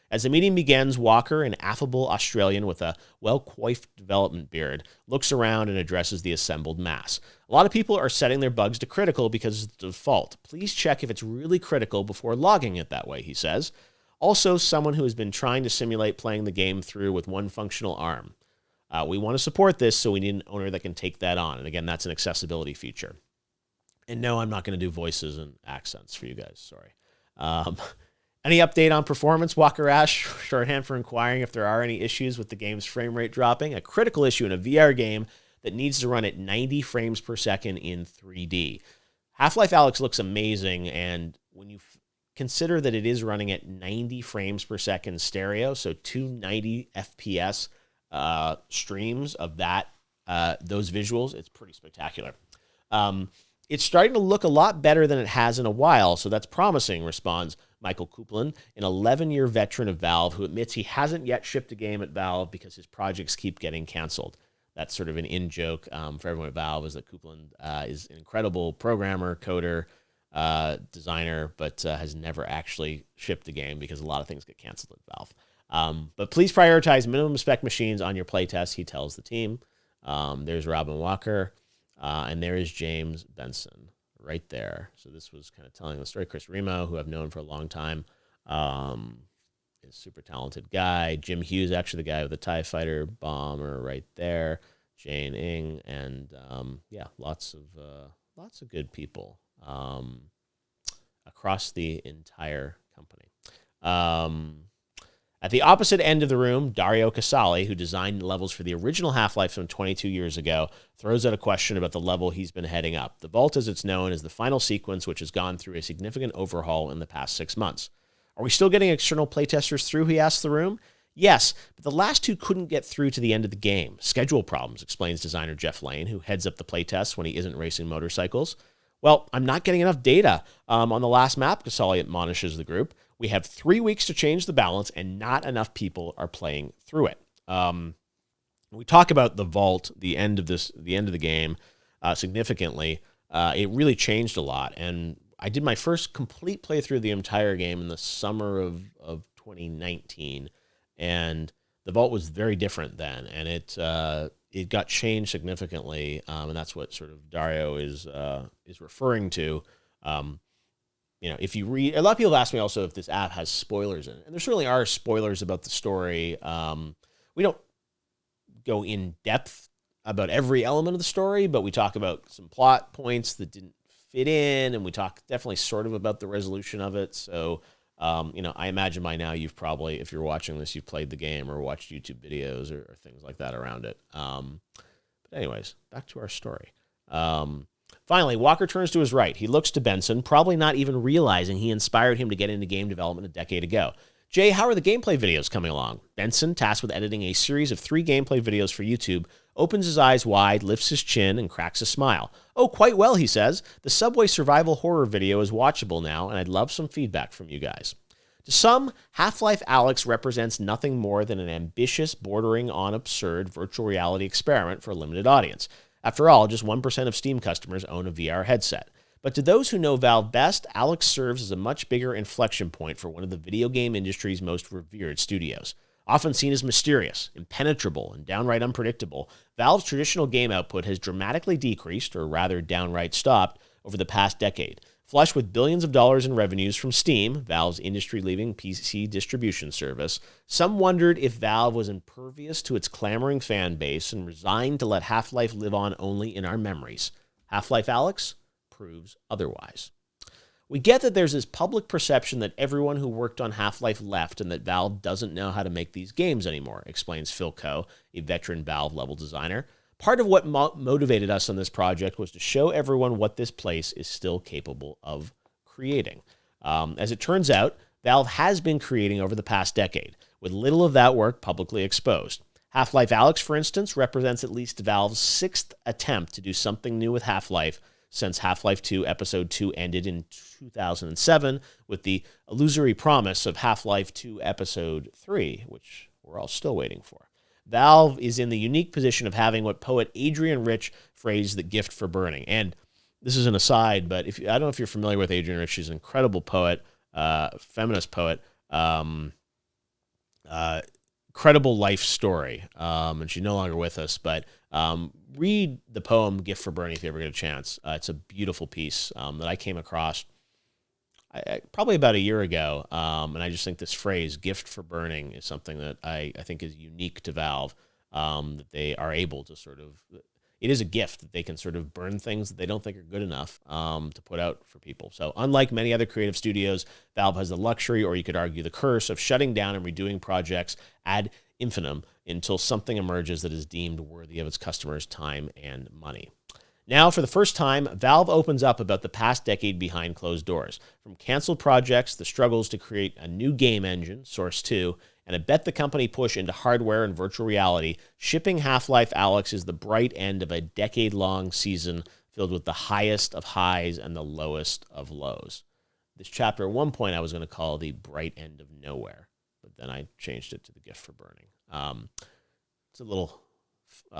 Speaker 1: As the meeting begins, Walker, an affable Australian with a well-coiffed development beard, looks around and addresses the assembled mass. A lot of people are setting their bugs to critical because it's the default. Please check if it's really critical before logging it that way, he says. Also, someone who has been trying to simulate playing the game through with one functional arm. We want to support this, so we need an owner that can take that on. And again, that's an accessibility feature. And no, I'm not going to do voices and accents for you guys. Sorry. Any update on performance? Walker asked, shorthand for inquiring if there are any issues with the game's frame rate dropping. A critical issue in a VR game that needs to run at 90 frames per second in 3D. Half-Life Alyx looks amazing, and when you consider that it is running at 90 frames per second stereo, so 290 FPS streams of that those visuals, it's pretty spectacular. It's starting to look a lot better than it has in a while, so that's promising, responds Michael Kuplin, an 11-year veteran of Valve who admits he hasn't yet shipped a game at Valve because his projects keep getting canceled. That's sort of an in-joke for everyone at Valve, is that Kuplin is an incredible programmer, coder, designer, but has never actually shipped a game because a lot of things get canceled at Valve. But please prioritize minimum spec machines on your playtest, he tells the team. There's Robin Walker, and there is James Benson right there. So this was kind of telling the story. Chris Remo, who I've known for a long time, is a super talented guy. Jim Hughes, actually the guy with the TIE Fighter bomber right there. Jane Ng, and lots of good people across the entire company. At the opposite end of the room, Dario Casali, who designed levels for the original Half-Life from 22 years ago, throws out a question about the level he's been heading up. The Vault, as it's known, is the final sequence, which has gone through a significant overhaul in the past 6 months. Are we still getting external playtesters through, he asks the room. Yes, but the last 2 couldn't get through to the end of the game. Schedule problems, explains designer Jeff Lane, who heads up the playtests when he isn't racing motorcycles. Well, I'm not getting enough data on the last map, Casali admonishes the group. We have 3 weeks to change the balance, and not enough people are playing through it. We talk about the Vault, the end of the game, significantly. It really changed a lot, and I did my first complete playthrough of the entire game in the summer of 2019, and the Vault was very different then, and it got changed significantly, and that's what sort of Dario is referring to. If you read, a lot of people ask me also if this app has spoilers in it, and there certainly are spoilers about the story. We don't go in depth about every element of the story, but we talk about some plot points that didn't fit in, and we talk definitely sort of about the resolution of it. So, I imagine by now you've probably, if you're watching this, you've played the game or watched YouTube videos or things like that around it. But anyways, back to our story. Finally, Walker turns to his right. He looks to Benson, probably not even realizing he inspired him to get into game development a decade ago. Jay, how are the gameplay videos coming along? Benson, tasked with editing a series of 3 gameplay videos for YouTube, opens his eyes wide, lifts his chin, and cracks a smile. Oh, quite well, he says. The Subway survival horror video is watchable now, and I'd love some feedback from you guys. To some, Half-Life Alyx represents nothing more than an ambitious, bordering on absurd virtual reality experiment for a limited audience. After all, just 1% of Steam customers own a VR headset. But to those who know Valve best, Alyx serves as a much bigger inflection point for one of the video game industry's most revered studios. Often seen as mysterious, impenetrable, and downright unpredictable, Valve's traditional game output has dramatically decreased, or rather downright stopped, over the past decade. Flush with billions of dollars in revenues from Steam, Valve's industry-leading PC distribution service, some wondered if Valve was impervious to its clamoring fan base and resigned to let Half-Life live on only in our memories. Half-Life Alyx proves otherwise. We get that there's this public perception that everyone who worked on Half-Life left and that Valve doesn't know how to make these games anymore, explains Phil Coe, a veteran Valve-level designer. Part of what motivated us on this project was to show everyone what this place is still capable of creating. As it turns out, Valve has been creating over the past decade, with little of that work publicly exposed. Half-Life Alyx, for instance, represents at least Valve's 6th attempt to do something new with Half-Life since Half-Life 2 Episode 2 ended in 2007 with the illusory promise of Half-Life 2 Episode 3, which we're all still waiting for. Valve is in the unique position of having what poet Adrian Rich phrased the gift for burning. And this is an aside, but I don't know if you're familiar with Adrian Rich. She's an incredible poet, feminist poet, incredible life story. And she's no longer with us, but read the poem Gift for Burning if you ever get a chance. It's a beautiful piece that I came across probably about a year ago. And I just think this phrase, gift for burning, is something that I think is unique to Valve, that they are able to sort of, it is a gift that they can sort of burn things that they don't think are good enough to put out for people. So unlike many other creative studios, Valve has the luxury, or you could argue the curse, of shutting down and redoing projects ad infinitum until something emerges that is deemed worthy of its customers' time and money. Now, for the first time, Valve opens up about the past decade behind closed doors. From canceled projects, the struggles to create a new game engine, Source 2, and a bet the company push into hardware and virtual reality, shipping Half-Life Alyx is the bright end of a decade-long season filled with the highest of highs and the lowest of lows. This chapter at one point I was going to call the bright end of nowhere, but then I changed it to the gift for burning. It's a little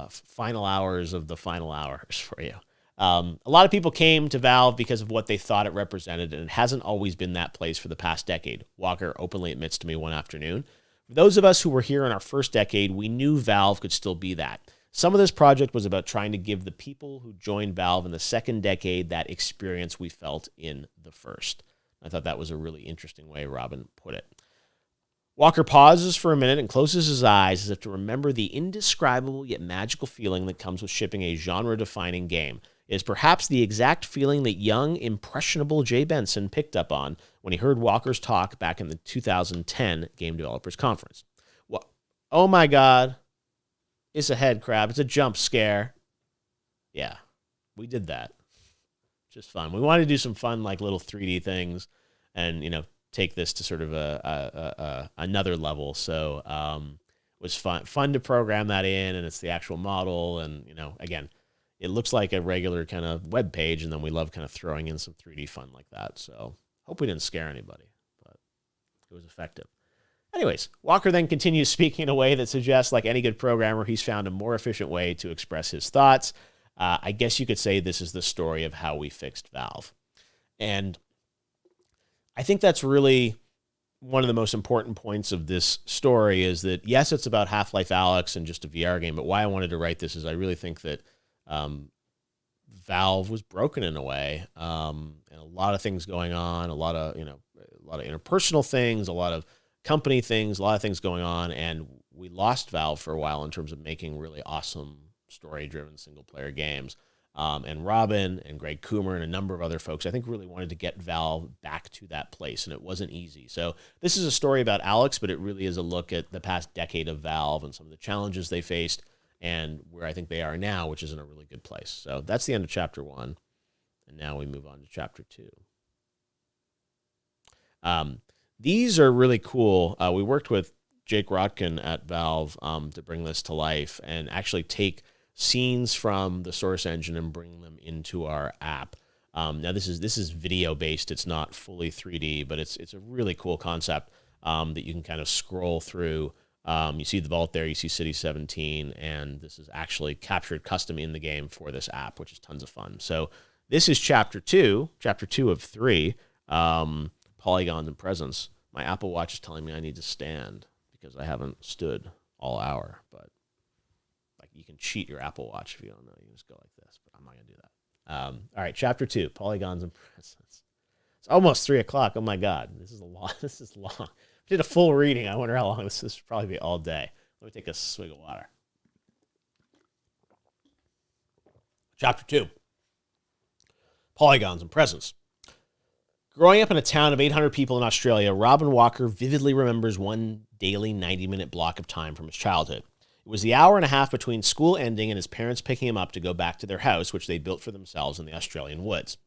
Speaker 1: final hours of the final hours for you. A lot of people came to Valve because of what they thought it represented, and it hasn't always been that place for the past decade. Walker openly admits to me one afternoon. For those of us who were here in our first decade, we knew Valve could still be that. Some of this project was about trying to give the people who joined Valve in the second decade that experience we felt in the first. I thought that was a really interesting way Robin put it. Walker pauses for a minute and closes his eyes as if to remember the indescribable yet magical feeling that comes with shipping a genre-defining game. It is perhaps the exact feeling that young, impressionable Jay Benson picked up on when he heard Walker's talk back in the 2010 Game Developers Conference. Oh my God, it's a head crab. It's a jump scare. Yeah, we did that. Just fun. We wanted to do some fun, like little 3D things and, take this to sort of another level. So it was fun to program that in, and it's the actual model. And, again, it looks like a regular kind of web page, and then we love kind of throwing in some 3D fun like that. So hope we didn't scare anybody, but it was effective. Anyways, Walker then continues speaking in a way that suggests, like any good programmer, he's found a more efficient way to express his thoughts. I guess you could say this is the story of how we fixed Valve. And I think that's really one of the most important points of this story is that, yes, it's about Half-Life Alyx and just a VR game, but why I wanted to write this is I really think that Valve was broken in a way, and a lot of things going on, a lot of interpersonal things, a lot of company things, a lot of things going on, and we lost Valve for a while in terms of making really awesome story-driven single-player games. And Robin and Greg Coomer and a number of other folks, I think, really wanted to get Valve back to that place, and it wasn't easy. So this is a story about Alyx, but it really is a look at the past decade of Valve and some of the challenges they faced and where I think they are now, which is in a really good place. So that's the end of Chapter 1, and now we move on to Chapter 2. These are really cool. We worked with Jake Rotkin at Valve to bring this to life and actually take scenes from the Source engine and bring them into our app. Now this is video based. It's not fully 3D, but it's a really cool concept that you can kind of scroll through. You see the vault there, you see City 17, and this is actually captured custom in the game for this app, which is tons of fun. So this is chapter 2 of 3, Polygons and Presence. My Apple Watch is telling me I need to stand because I haven't stood all hour, but you can cheat your Apple Watch if you don't know. You can just go like this, but I'm not going to do that. All right, Chapter 2, Polygons and Presence. It's almost 3 o'clock. Oh, my God. This is long. I did a full reading. I wonder how long this will probably be all day. Let me take a swig of water. Chapter 2, Polygons and Presence. Growing up in a town of 800 people in Australia, Robin Walker vividly remembers one daily 90-minute block of time from his childhood. It was the hour and a half between school ending and his parents picking him up to go back to their house, which they built for themselves in the Australian woods.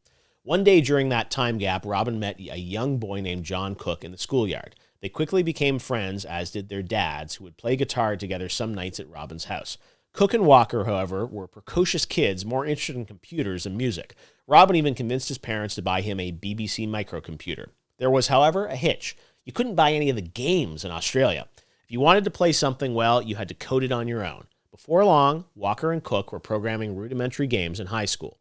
Speaker 1: One day during that time gap, Robin met a young boy named John Cook in the schoolyard. They quickly became friends, as did their dads, who would play guitar together some nights at Robin's house. Cook and Walker, however, were precocious kids more interested in computers than music. Robin even convinced his parents to buy him a BBC microcomputer. There was, however, a hitch. You couldn't buy any of the games in Australia. If you wanted to play something well, you had to code it on your own. Before long, Walker and Cook were programming rudimentary games in high school.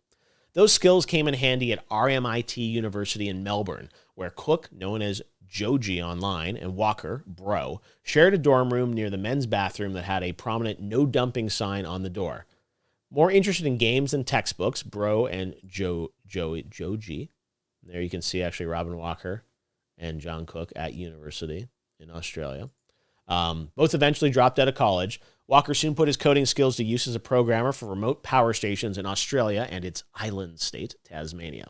Speaker 1: Those skills came in handy at RMIT University in Melbourne, where Cook, known as Joji online, and Walker, Bro, shared a dorm room near the men's bathroom that had a prominent no dumping sign on the door. More interested in games than textbooks, Bro and Joji. There you can see actually Robin Walker and John Cook at university in Australia. Both eventually dropped out of college. Walker soon put his coding skills to use as a programmer for remote power stations in Australia and its island state, Tasmania.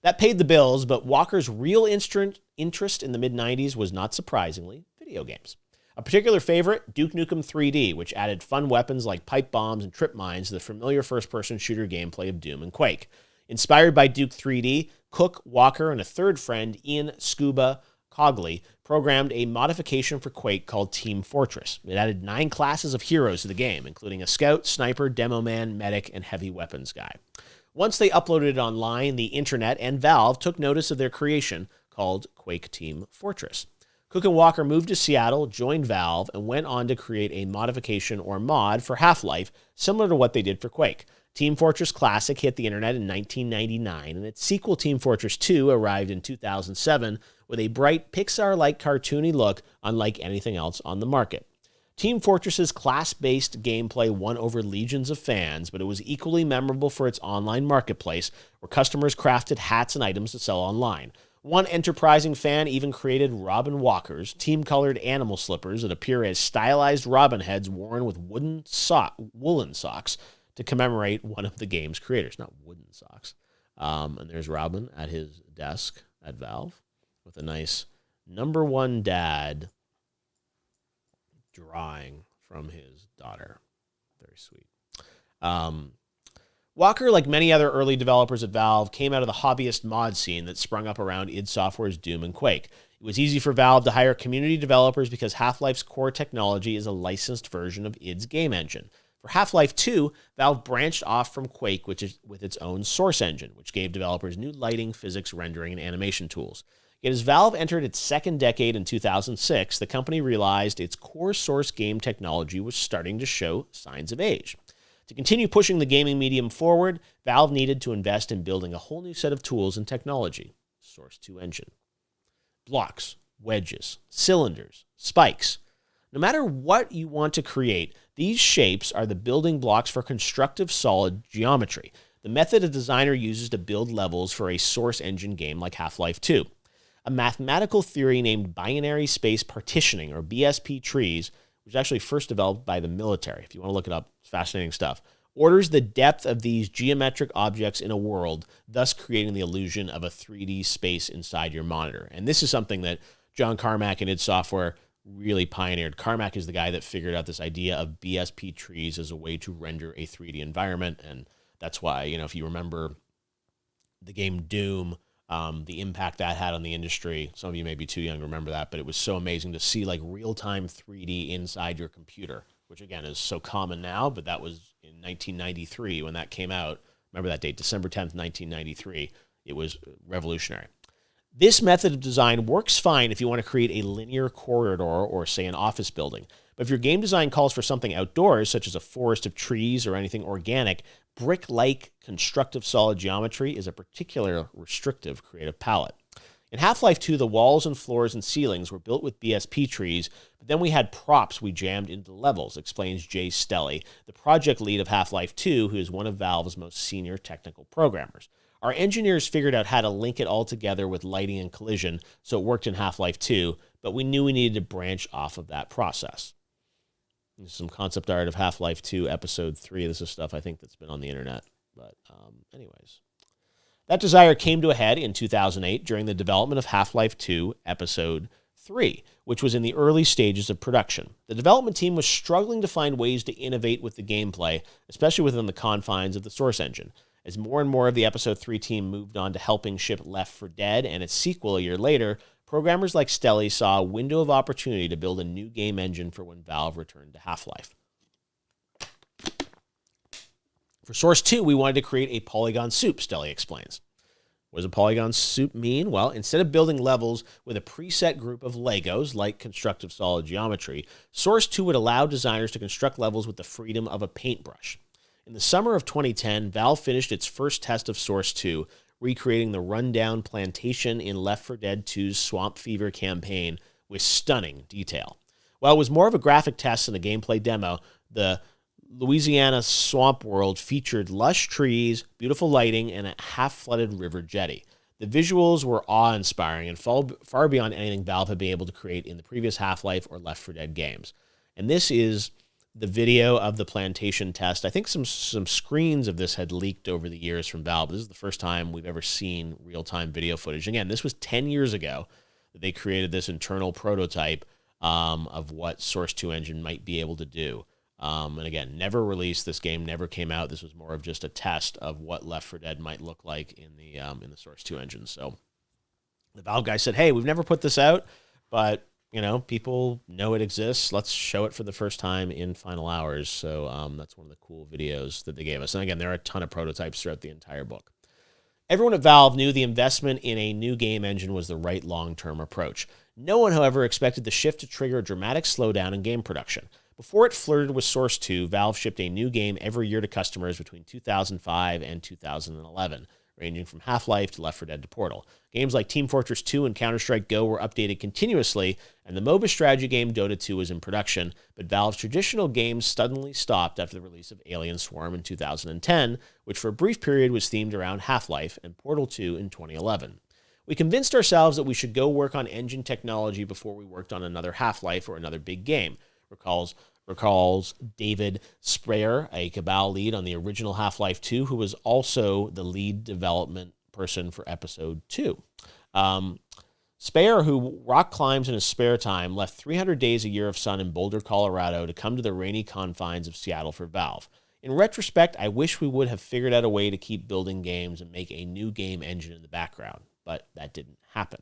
Speaker 1: That paid the bills, but Walker's real interest in the mid-90s was, not surprisingly, video games. A particular favorite, Duke Nukem 3D, which added fun weapons like pipe bombs and trip mines to the familiar first-person shooter gameplay of Doom and Quake. Inspired by Duke 3D, Cook, Walker, and a third friend, Ian Scuba Keighley, programmed a modification for Quake called Team Fortress. It added 9 classes of heroes to the game, including a scout, sniper, demo man, medic, and heavy weapons guy. Once they uploaded it online, the internet and Valve took notice of their creation, called Quake Team Fortress. Cook and Walker moved to Seattle, joined Valve, and went on to create a modification or mod for Half-Life, similar to what they did for Quake. Team Fortress Classic hit the internet in 1999, and its sequel, Team Fortress 2, arrived in 2007 with a bright, Pixar-like cartoony look unlike anything else on the market. Team Fortress's class-based gameplay won over legions of fans, but it was equally memorable for its online marketplace, where customers crafted hats and items to sell online. One enterprising fan even created Robin Walkers, team-colored animal slippers that appear as stylized robin heads worn with woolen socks to commemorate one of the game's creators. Not wooden socks. And there's Robin at his desk at Valve with a nice number one dad drawing from his daughter. Very sweet. Walker, like many other early developers at Valve, came out of the hobbyist mod scene that sprung up around id Software's Doom and Quake. It was easy for Valve to hire community developers because Half-Life's core technology is a licensed version of id's game engine. For Half-Life 2, Valve branched off from Quake with its own source engine, which gave developers new lighting, physics, rendering, and animation tools. Yet as Valve entered its second decade in 2006, the company realized its core source game technology was starting to show signs of age. To continue pushing the gaming medium forward, Valve needed to invest in building a whole new set of tools and technology. Source 2 engine. Blocks, wedges, cylinders, spikes. No matter what you want to create, these shapes are the building blocks for constructive solid geometry, the method a designer uses to build levels for a source engine game like Half-Life 2. A mathematical theory named binary space partitioning, or BSP trees, which was actually first developed by the military. If you want to look it up, it's fascinating stuff. Orders the depth of these geometric objects in a world, thus creating the illusion of a 3D space inside your monitor. And this is something that John Carmack and id Software really pioneered. Carmack is the guy that figured out this idea of BSP trees as a way to render a 3D environment. And that's why, if you remember the game Doom, the impact that had on the industry. Some of you may be too young to remember that, but it was so amazing to see like real-time 3D inside your computer, which again is so common now, but that was in 1993 when that came out. Remember that date, December 10th, 1993. It was revolutionary. This method of design works fine if you want to create a linear corridor or, say, an office building. But if your game design calls for something outdoors, such as a forest of trees or anything organic, brick-like constructive solid geometry is a particular restrictive creative palette. In Half-Life 2, the walls and floors and ceilings were built with BSP trees, but then we had props we jammed into the levels, explains Jay Stelly, the project lead of Half-Life 2, who is one of Valve's most senior technical programmers. Our engineers figured out how to link it all together with lighting and collision, so it worked in Half-Life 2, but we knew we needed to branch off of that process. There's some concept art of Half-Life 2 Episode 3. This is stuff I think that's been on the internet. But anyways. That desire came to a head in 2008 during the development of Half-Life 2 Episode 3, which was in the early stages of production. The development team was struggling to find ways to innovate with the gameplay, especially within the confines of the source engine. As more and more of the Episode 3 team moved on to helping ship Left 4 Dead and its sequel a year later, programmers like Stelly saw a window of opportunity to build a new game engine for when Valve returned to Half-Life. For Source 2, we wanted to create a polygon soup, Stelly explains. What does a polygon soup mean? Well, instead of building levels with a preset group of Legos, like constructive solid geometry, Source 2 would allow designers to construct levels with the freedom of a paintbrush. In the summer of 2010, Valve finished its first test of Source 2, recreating the rundown plantation in Left 4 Dead 2's Swamp Fever campaign with stunning detail. While it was more of a graphic test than a gameplay demo, the Louisiana swamp world featured lush trees, beautiful lighting, and a half-flooded river jetty. The visuals were awe-inspiring and far beyond anything Valve had been able to create in the previous Half-Life or Left 4 Dead games. And this is the video of the plantation test. I think some screens of this had leaked over the years from Valve. This is the first time we've ever seen real-time video footage. Again, this was 10 years ago that they created this internal prototype of what Source 2 engine might be able to do. And again, never released. This game never came out. This was more of just a test of what Left 4 Dead might look like in the Source 2 engine. So the Valve guy said, hey, we've never put this out, but people know it exists. Let's show it for the first time in Final Hours. So that's one of the cool videos that they gave us. And again, there are a ton of prototypes throughout the entire book. Everyone at Valve knew the investment in a new game engine was the right long-term approach. No one, however, expected the shift to trigger a dramatic slowdown in game production. Before it flirted with Source 2, Valve shipped a new game every year to customers between 2005 and 2011, ranging from Half-Life to Left 4 Dead to Portal. Games like Team Fortress 2 and Counter-Strike Go were updated continuously, and the MOBA strategy game Dota 2 was in production, but Valve's traditional games suddenly stopped after the release of Alien Swarm in 2010, which for a brief period was themed around Half-Life, and Portal 2 in 2011. We convinced ourselves that we should go work on engine technology before we worked on another Half-Life or another big game, recalls David Sprayer, a Cabal lead on the original Half-Life 2, who was also the lead development person for Episode 2. Sprayer, who rock climbs in his spare time, left 300 days a year of sun in Boulder, Colorado to come to the rainy confines of Seattle for Valve. In retrospect, I wish we would have figured out a way to keep building games and make a new game engine in the background, but that didn't happen.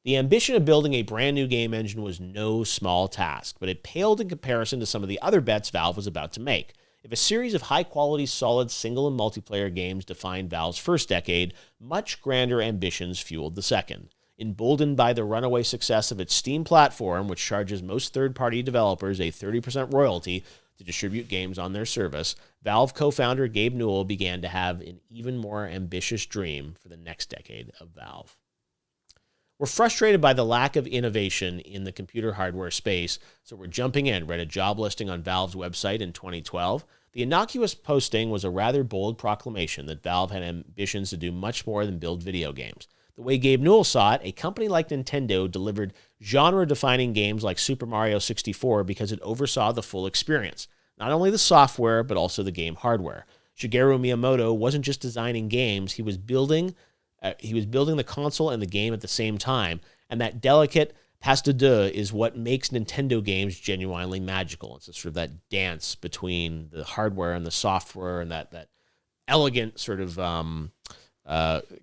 Speaker 1: The ambition of building a brand new game engine was no small task, but it paled in comparison to some of the other bets Valve was about to make. If a series of high-quality, solid single and multiplayer games defined Valve's first decade, much grander ambitions fueled the second. Emboldened by the runaway success of its Steam platform, which charges most third-party developers a 30% royalty to distribute games on their service, Valve co-founder Gabe Newell began to have an even more ambitious dream for the next decade of Valve. We're frustrated by the lack of innovation in the computer hardware space, so we're jumping in, read a job listing on Valve's website in 2012. The innocuous posting was a rather bold proclamation that Valve had ambitions to do much more than build video games. The way Gabe Newell saw it, a company like Nintendo delivered genre-defining games like Super Mario 64 because it oversaw the full experience, not only the software, but also the game hardware. Shigeru Miyamoto wasn't just designing games, he was building the console and the game at the same time, and that delicate pas de deux is what makes Nintendo games genuinely magical. It's sort of that dance between the hardware and the software, and that elegant sort of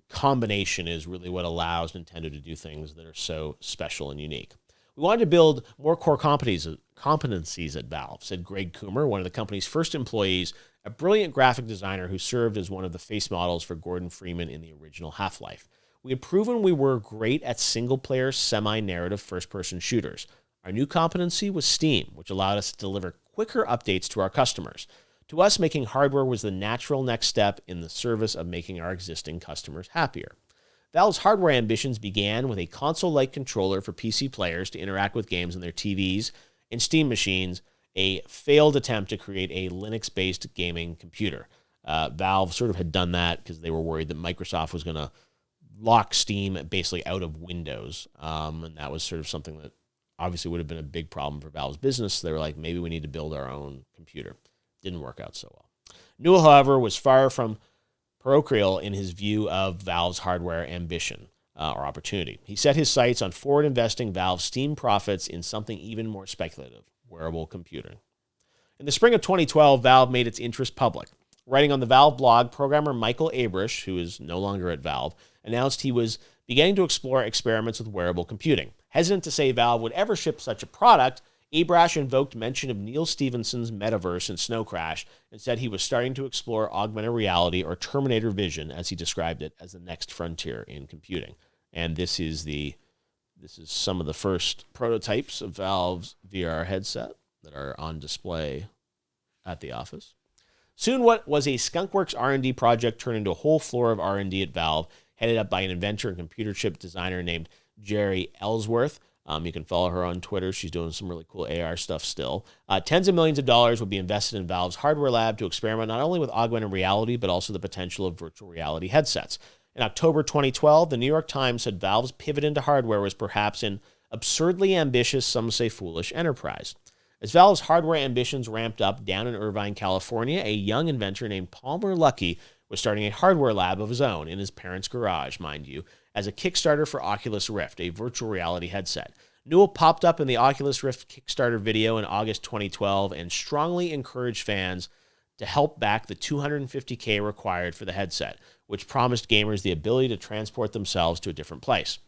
Speaker 1: combination is really what allows Nintendo to do things that are so special and unique. We wanted to build more core competencies at Valve, said Greg Coomer, one of the company's first employees, a brilliant graphic designer who served as one of the face models for Gordon Freeman in the original Half-Life. We had proven we were great at single-player, semi-narrative first-person shooters. Our new competency was Steam, which allowed us to deliver quicker updates to our customers. To us, making hardware was the natural next step in the service of making our existing customers happier. Valve's hardware ambitions began with a console-like controller for PC players to interact with games on their TVs and Steam machines, a failed attempt to create a Linux-based gaming computer. Valve sort of had done that because they were worried that Microsoft was going to lock Steam basically out of Windows, and that was sort of something that obviously would have been a big problem for Valve's business. So they were like, maybe we need to build our own computer. Didn't work out so well. Newell, however, was far from parochial in his view of Valve's hardware ambition or opportunity. He set his sights on forward investing Valve's Steam profits in something even more speculative, wearable computing. In the spring of 2012, Valve made its interest public. Writing on the Valve blog, programmer Michael Abrish, who is no longer at Valve, announced he was beginning to explore experiments with wearable computing. Hesitant to say Valve would ever ship such a product, Abrash invoked mention of Neil Stephenson's metaverse in Snow Crash and said he was starting to explore augmented reality, or Terminator vision, as he described it, as the next frontier in computing. And this is some of the first prototypes of Valve's VR headset that are on display at the office. Soon, what was a skunkworks R&D project turned into a whole floor of R&D at Valve, headed up by an inventor and computer chip designer named Jerry Ellsworth. You can follow her on Twitter. She's doing some really cool AR stuff still. Tens of millions of dollars would be invested in Valve's hardware lab to experiment not only with augmented reality, but also the potential of virtual reality headsets. In October 2012, the New York Times said Valve's pivot into hardware was perhaps an absurdly ambitious, some say foolish, enterprise. As Valve's hardware ambitions ramped up down in Irvine, California, a young inventor named Palmer Luckey was starting a hardware lab of his own in his parents' garage, mind you, as a Kickstarter for Oculus Rift, a virtual reality headset. Newell popped up in the Oculus Rift Kickstarter video in August 2012 and strongly encouraged fans to help back the $250K required for the headset, which promised gamers the ability to transport themselves to a different place.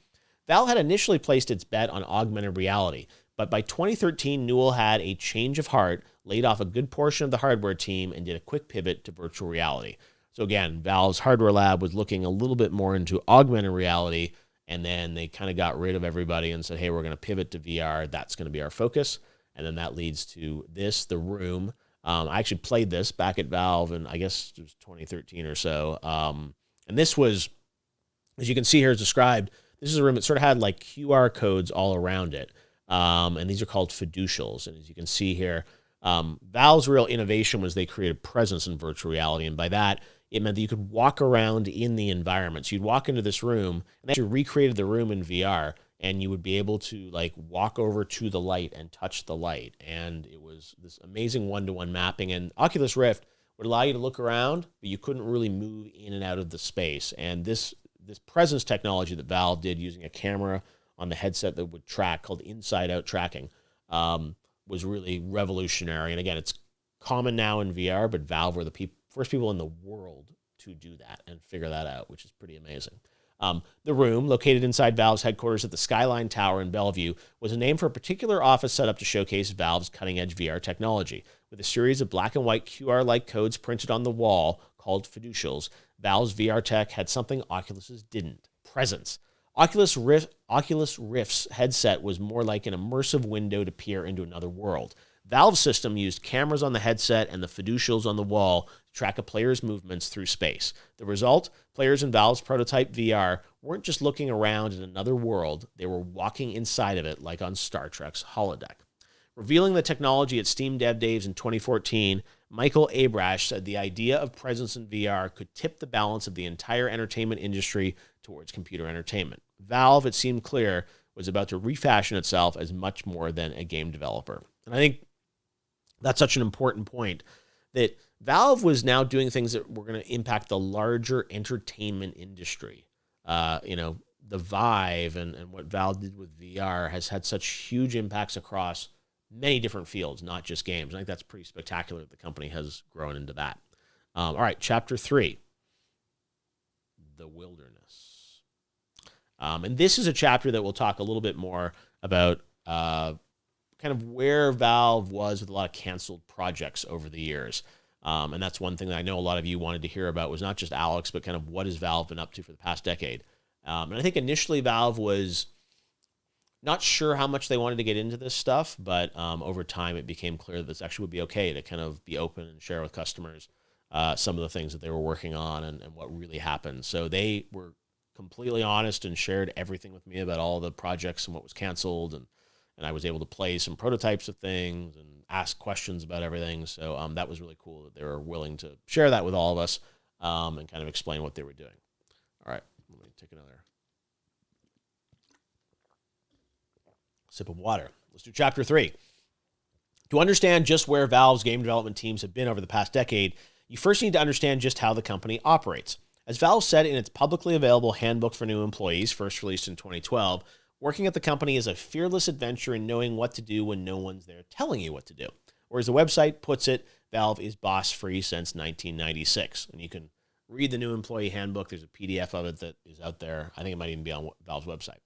Speaker 1: Valve had initially placed its bet on augmented reality, but by 2013, Newell had a change of heart, laid off a good portion of the hardware team, and did a quick pivot to virtual reality. So again, Valve's hardware lab was looking a little bit more into augmented reality, and then they kind of got rid of everybody and said, hey, we're going to pivot to VR. That's going to be our focus. And then that leads to this, The Room. I actually played this back at Valve, and I guess it was 2013 or so. And this was, as you can see here, is described. This is a room that sort of had like QR codes all around it. And these are called fiducials. And as you can see here, Valve's real innovation was they created presence in virtual reality. And by that, it meant that you could walk around in the environment. So you'd walk into this room, and they actually recreated the room in VR, and you would be able to like walk over to the light and touch the light. And it was this amazing one-to-one mapping. And Oculus Rift would allow you to look around, but you couldn't really move in and out of the space. And this presence technology that Valve did using a camera on the headset that would track, called inside-out tracking, was really revolutionary. And again, it's common now in VR, but Valve were the first people in the world to do that and figure that out, which is pretty amazing. The Room, located inside Valve's headquarters at the Skyline Tower in Bellevue, was a name for a particular office set up to showcase Valve's cutting-edge VR technology. With a series of black and white QR-like codes printed on the wall called fiducials, Valve's VR tech had something Oculus's didn't: presence. Oculus Rift's headset was more like an immersive window to peer into another world. Valve's system used cameras on the headset and the fiducials on the wall to track a player's movements through space. The result? Players in Valve's prototype VR weren't just looking around in another world, they were walking inside of it like on Star Trek's holodeck. Revealing the technology at Steam Dev Days in 2014, Michael Abrash said the idea of presence in VR could tip the balance of the entire entertainment industry towards computer entertainment. Valve, it seemed clear, was about to refashion itself as much more than a game developer. And I think that's such an important point, that Valve was now doing things that were going to impact the larger entertainment industry. The Vive and what Valve did with VR has had such huge impacts across many different fields, not just games. I think that's pretty spectacular that the company has grown into that. All right, Chapter 3, The Wilderness. And this is a chapter that we'll talk a little bit more about kind of where Valve was with a lot of canceled projects over the years. And that's one thing that I know a lot of you wanted to hear about, was not just Alyx, but kind of what has Valve been up to for the past decade. And I think initially Valve was not sure how much they wanted to get into this stuff, but over time it became clear that this actually would be okay to kind of be open and share with customers some of the things that they were working on and what really happened. So they were completely honest and shared everything with me about all the projects and what was canceled, and I was able to play some prototypes of things and ask questions about everything. So that was really cool that they were willing to share that with all of us and kind of explain what they were doing. All right, let me take another sip of water. Let's do Chapter 3. To understand just where Valve's game development teams have been over the past decade, you first need to understand just how the company operates. As Valve said in its publicly available handbook for new employees, first released in 2012, working at the company is a fearless adventure in knowing what to do when no one's there telling you what to do. Or as the website puts it, Valve is boss-free since 1996. And you can read the new employee handbook. There's a PDF of it that is out there. I think it might even be on Valve's website.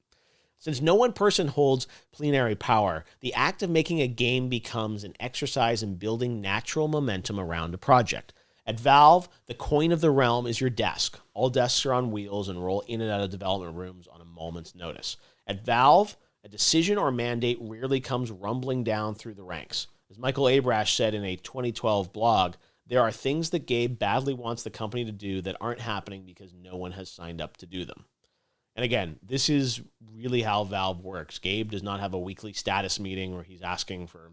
Speaker 1: Since no one person holds plenary power, the act of making a game becomes an exercise in building natural momentum around a project. At Valve, the coin of the realm is your desk. All desks are on wheels and roll in and out of development rooms on a moment's notice. At Valve, a decision or mandate rarely comes rumbling down through the ranks. As Michael Abrash said in a 2012 blog, there are things that Gabe badly wants the company to do that aren't happening because no one has signed up to do them. And again, this is really how Valve works. Gabe does not have a weekly status meeting where he's asking for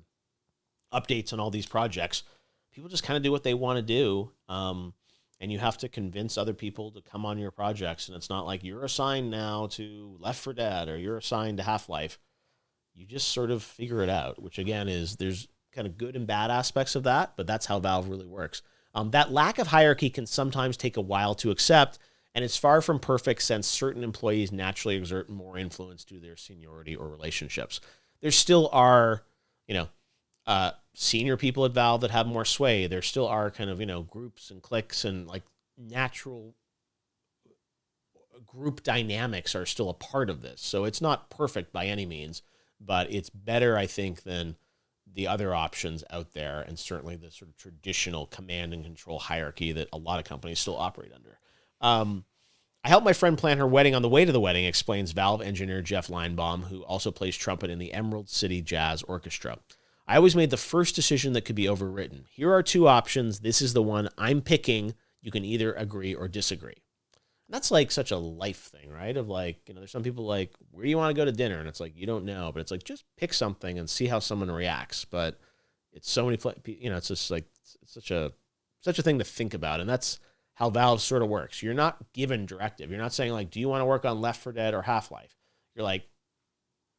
Speaker 1: updates on all these projects. People just kind of do what they want to do, and you have to convince other people to come on your projects. And it's not like you're assigned now to Left 4 Dead or you're assigned to Half-Life. You just sort of figure it out, which again is there's kind of good and bad aspects of that, but that's how Valve really works. That lack of hierarchy can sometimes take a while to accept, and it's far from perfect since certain employees naturally exert more influence due to their seniority or relationships. There still are, senior people at Valve that have more sway. There still are kind of, groups and cliques and like natural group dynamics are still a part of this. So it's not perfect by any means, but it's better, I think, than the other options out there, and certainly the sort of traditional command and control hierarchy that a lot of companies still operate under. I helped my friend plan her wedding on the way to the wedding, explains Valve engineer Jeff Linebaum, who also plays trumpet in the Emerald City Jazz Orchestra. I always made the first decision that could be overwritten. Here are two options. This is the one I'm picking. You can either agree or disagree. And that's like such a life thing, right? Of like, there's some people like, where do you want to go to dinner? And it's like, you don't know, but it's like, just pick something and see how someone reacts. But it's so many, it's just like, it's such a thing to think about. And that's how Valve sort of works. You're not given directive. You're not saying like, do you want to work on Left 4 Dead or Half-Life? You're like,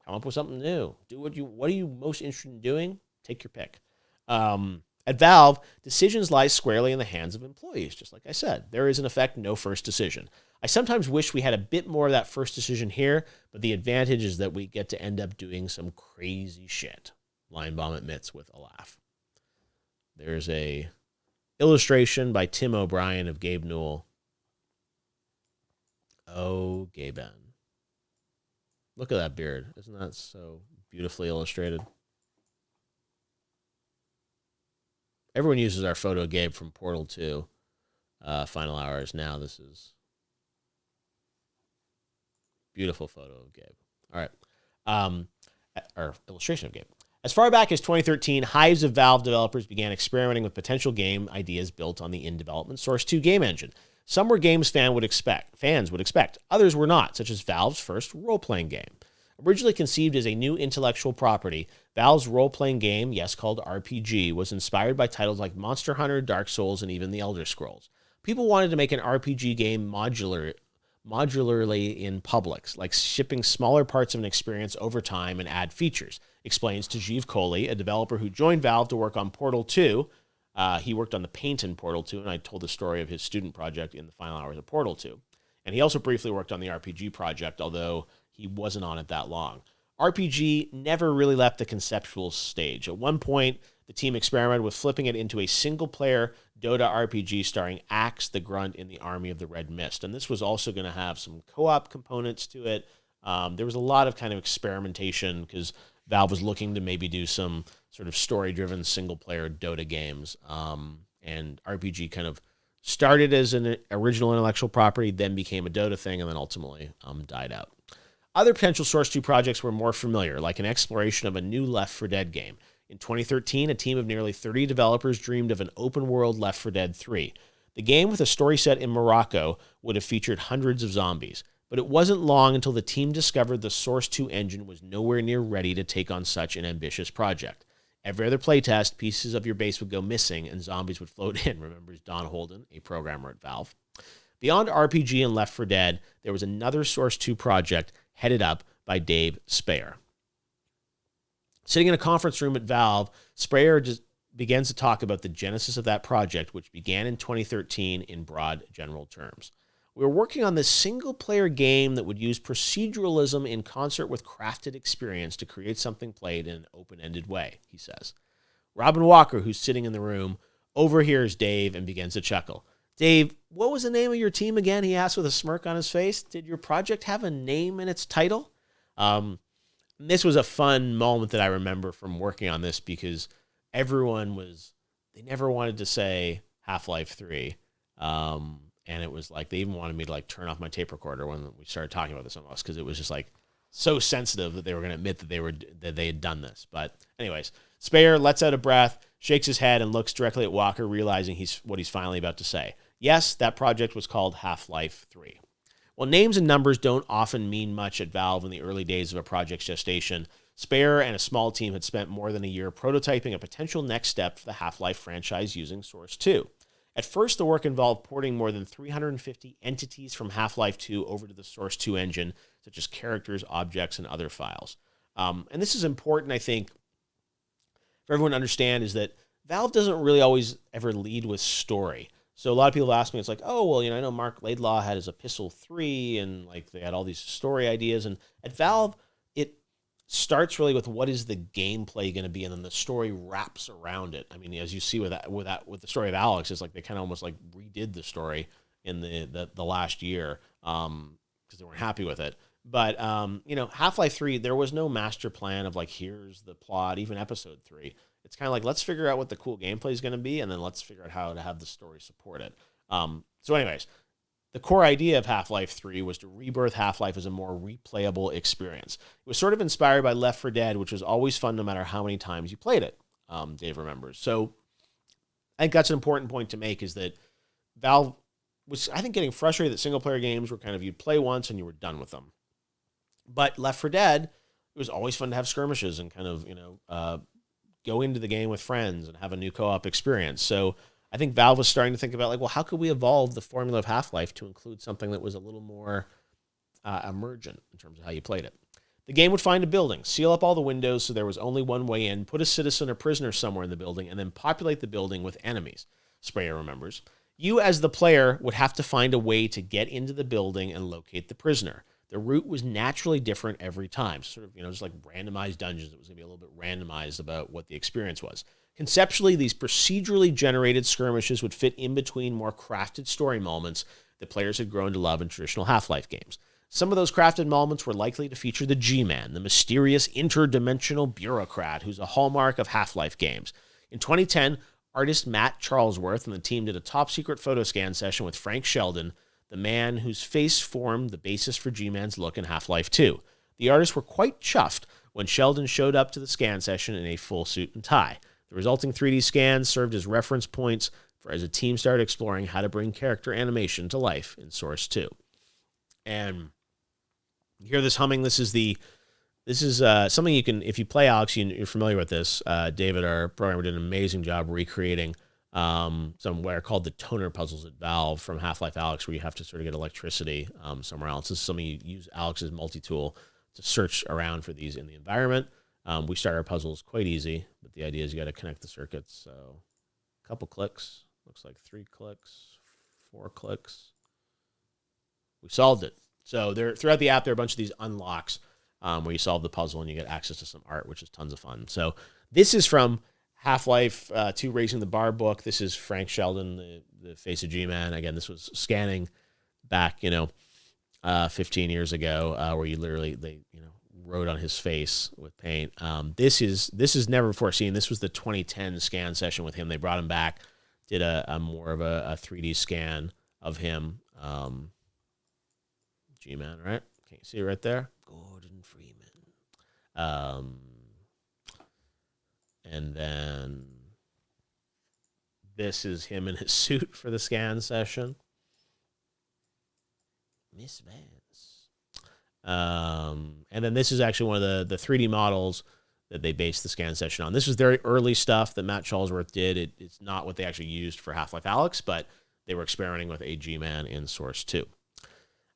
Speaker 1: come up with something new. Do what are you most interested in doing? Take your pick. At Valve, decisions lie squarely in the hands of employees, just like I said. There is, in effect, no first decision. I sometimes wish we had a bit more of that first decision here, but the advantage is that we get to end up doing some crazy shit, Linebaum admits with a laugh. There's a illustration by Tim O'Brien of Gabe Newell. Oh, Gaben. Look at that beard. Isn't that so beautifully illustrated? Everyone uses our photo of Gabe from Portal 2 Final Hours. Now this is beautiful photo of Gabe. All right. Or illustration of Gabe. As far back as 2013, hives of Valve developers began experimenting with potential game ideas built on the in-development Source 2 game engine. Some were games fans would expect. Others were not, such as Valve's first role-playing game. Originally conceived as a new intellectual property, Valve's role-playing game, yes, called RPG, was inspired by titles like Monster Hunter, Dark Souls, and even The Elder Scrolls. People wanted to make an RPG game modularly in public, like shipping smaller parts of an experience over time and add features, explains to Geoff Keighley, a developer who joined Valve to work on Portal 2. He worked on the paint in Portal 2, and I told the story of his student project in the final hours of Portal 2. And he also briefly worked on the RPG project, although he wasn't on it that long. RPG never really left the conceptual stage. At one point, the team experimented with flipping it into a single-player Dota RPG starring Axe the Grunt in the Army of the Red Mist. And this was also going to have some co-op components to it. There was a lot of kind of experimentation because Valve was looking to maybe do some sort of story-driven single-player Dota games. And RPG kind of started as an original intellectual property, then became a Dota thing, and then ultimately died out. Other potential Source 2 projects were more familiar, like an exploration of a new Left 4 Dead game. In 2013, a team of nearly 30 developers dreamed of an open-world Left 4 Dead 3. The game, with a story set in Morocco, would have featured hundreds of zombies. But it wasn't long until the team discovered the Source 2 engine was nowhere near ready to take on such an ambitious project. Every other playtest, pieces of your base would go missing and zombies would float in, remembers Don Holden, a programmer at Valve. Beyond RPG and Left 4 Dead, there was another Source 2 project headed up by Dave Speyer. Sitting in a conference room at Valve, Speyer just begins to talk about the genesis of that project, which began in 2013 in broad general terms. We were working on this single-player game that would use proceduralism in concert with crafted experience to create something played in an open-ended way, he says. Robin Walker, who's sitting in the room, overhears Dave and begins to chuckle. Dave, what was the name of your team again? He asked with a smirk on his face. Did your project have a name in its title? This was a fun moment that I remember from working on this because they never wanted to say Half-Life 3. And it was like, they even wanted me to like turn off my tape recorder when we started talking about this almost, because it was just like so sensitive that they were going to admit that they had done this. But anyways, Speyer lets out a breath, shakes his head, and looks directly at Walker, realizing what he's finally about to say. Yes, that project was called Half-Life 3. While names and numbers don't often mean much at Valve in the early days of a project's gestation, Speyer and a small team had spent more than a year prototyping a potential next step for the Half-Life franchise using Source 2. At first, the work involved porting more than 350 entities from Half-Life 2 over to the Source 2 engine, such as characters, objects, and other files. And this is important, I think, for everyone to understand, is that Valve doesn't really always ever lead with story. So a lot of people ask me, it's like, oh, well, I know Mark Laidlaw had his Epistle 3, and like they had all these story ideas. And at Valve, it starts really with what is the gameplay going to be, and then the story wraps around it. I mean, as you see with the story of Alyx, it's like they kind of almost like redid the story in the last year because they weren't happy with it. But Half-Life 3, there was no master plan of like, here's the plot. Even Episode 3, it's kind of like, let's figure out what the cool gameplay is going to be, and then let's figure out how to have the story support it. So anyways, the core idea of Half-Life 3 was to rebirth Half-Life as a more replayable experience. It was sort of inspired by Left 4 Dead, which was always fun no matter how many times you played it, Dave remembers. So I think that's an important point to make, is that Valve was, I think, getting frustrated that single-player games were kind of, you'd play once and you were done with them. But Left 4 Dead, it was always fun to have skirmishes and kind of, go into the game with friends and have a new co-op experience. So I think Valve was starting to think about like, well, how could we evolve the formula of Half-Life to include something that was a little more emergent in terms of how you played it. The game would find a building, seal up all the windows so there was only one way in, put a citizen or prisoner somewhere in the building, and then populate the building with enemies, Speyer remembers. You, as the player, would have to find a way to get into the building and locate the prisoner. The route was naturally different every time, sort of, just like randomized dungeons. It was going to be a little bit randomized about what the experience was. Conceptually, these procedurally generated skirmishes would fit in between more crafted story moments that players had grown to love in traditional Half-Life games. Some of those crafted moments were likely to feature the G-Man, the mysterious interdimensional bureaucrat who's a hallmark of Half-Life games. In 2010, artist Matt Charlesworth and the team did a top-secret photo scan session with Frank Sheldon, the man whose face formed the basis for G-Man's look in Half-Life 2. The artists were quite chuffed when Sheldon showed up to the scan session in a full suit and tie. The resulting 3D scans served as reference points for as a team started exploring how to bring character animation to life in Source 2. And you hear this humming. This is something you can, if you play Alyx, you're familiar with this. David, our programmer, did an amazing job recreating some what are called the toner puzzles at Valve from Half-Life Alyx, where you have to sort of get electricity somewhere else. This is something you use Alyx's multi-tool to search around for these in the environment. We start our puzzles quite easy, but the idea is you got to connect the circuits. So a couple clicks, looks like 3 clicks, 4 clicks. We solved it. So throughout the app, there are a bunch of these unlocks where you solve the puzzle and you get access to some art, which is tons of fun. So this is from Half-Life 2 Raising the Bar book. This is Frank Sheldon, the face of G-Man. Again, this was scanning back, 15 years ago, where they wrote on his face with paint. This is never before seen. This was the 2010 scan session with him. They brought him back, did a more of a 3D scan of him. G-Man, right? Can you see it right there? Gordon Freeman. And then this is him in his suit for the scan session. Miss Vance. And then this is actually one of the 3D models that they based the scan session on. This was very early stuff that Matt Charlesworth did. It's not what they actually used for Half-Life Alyx, but they were experimenting with a G-Man in Source 2.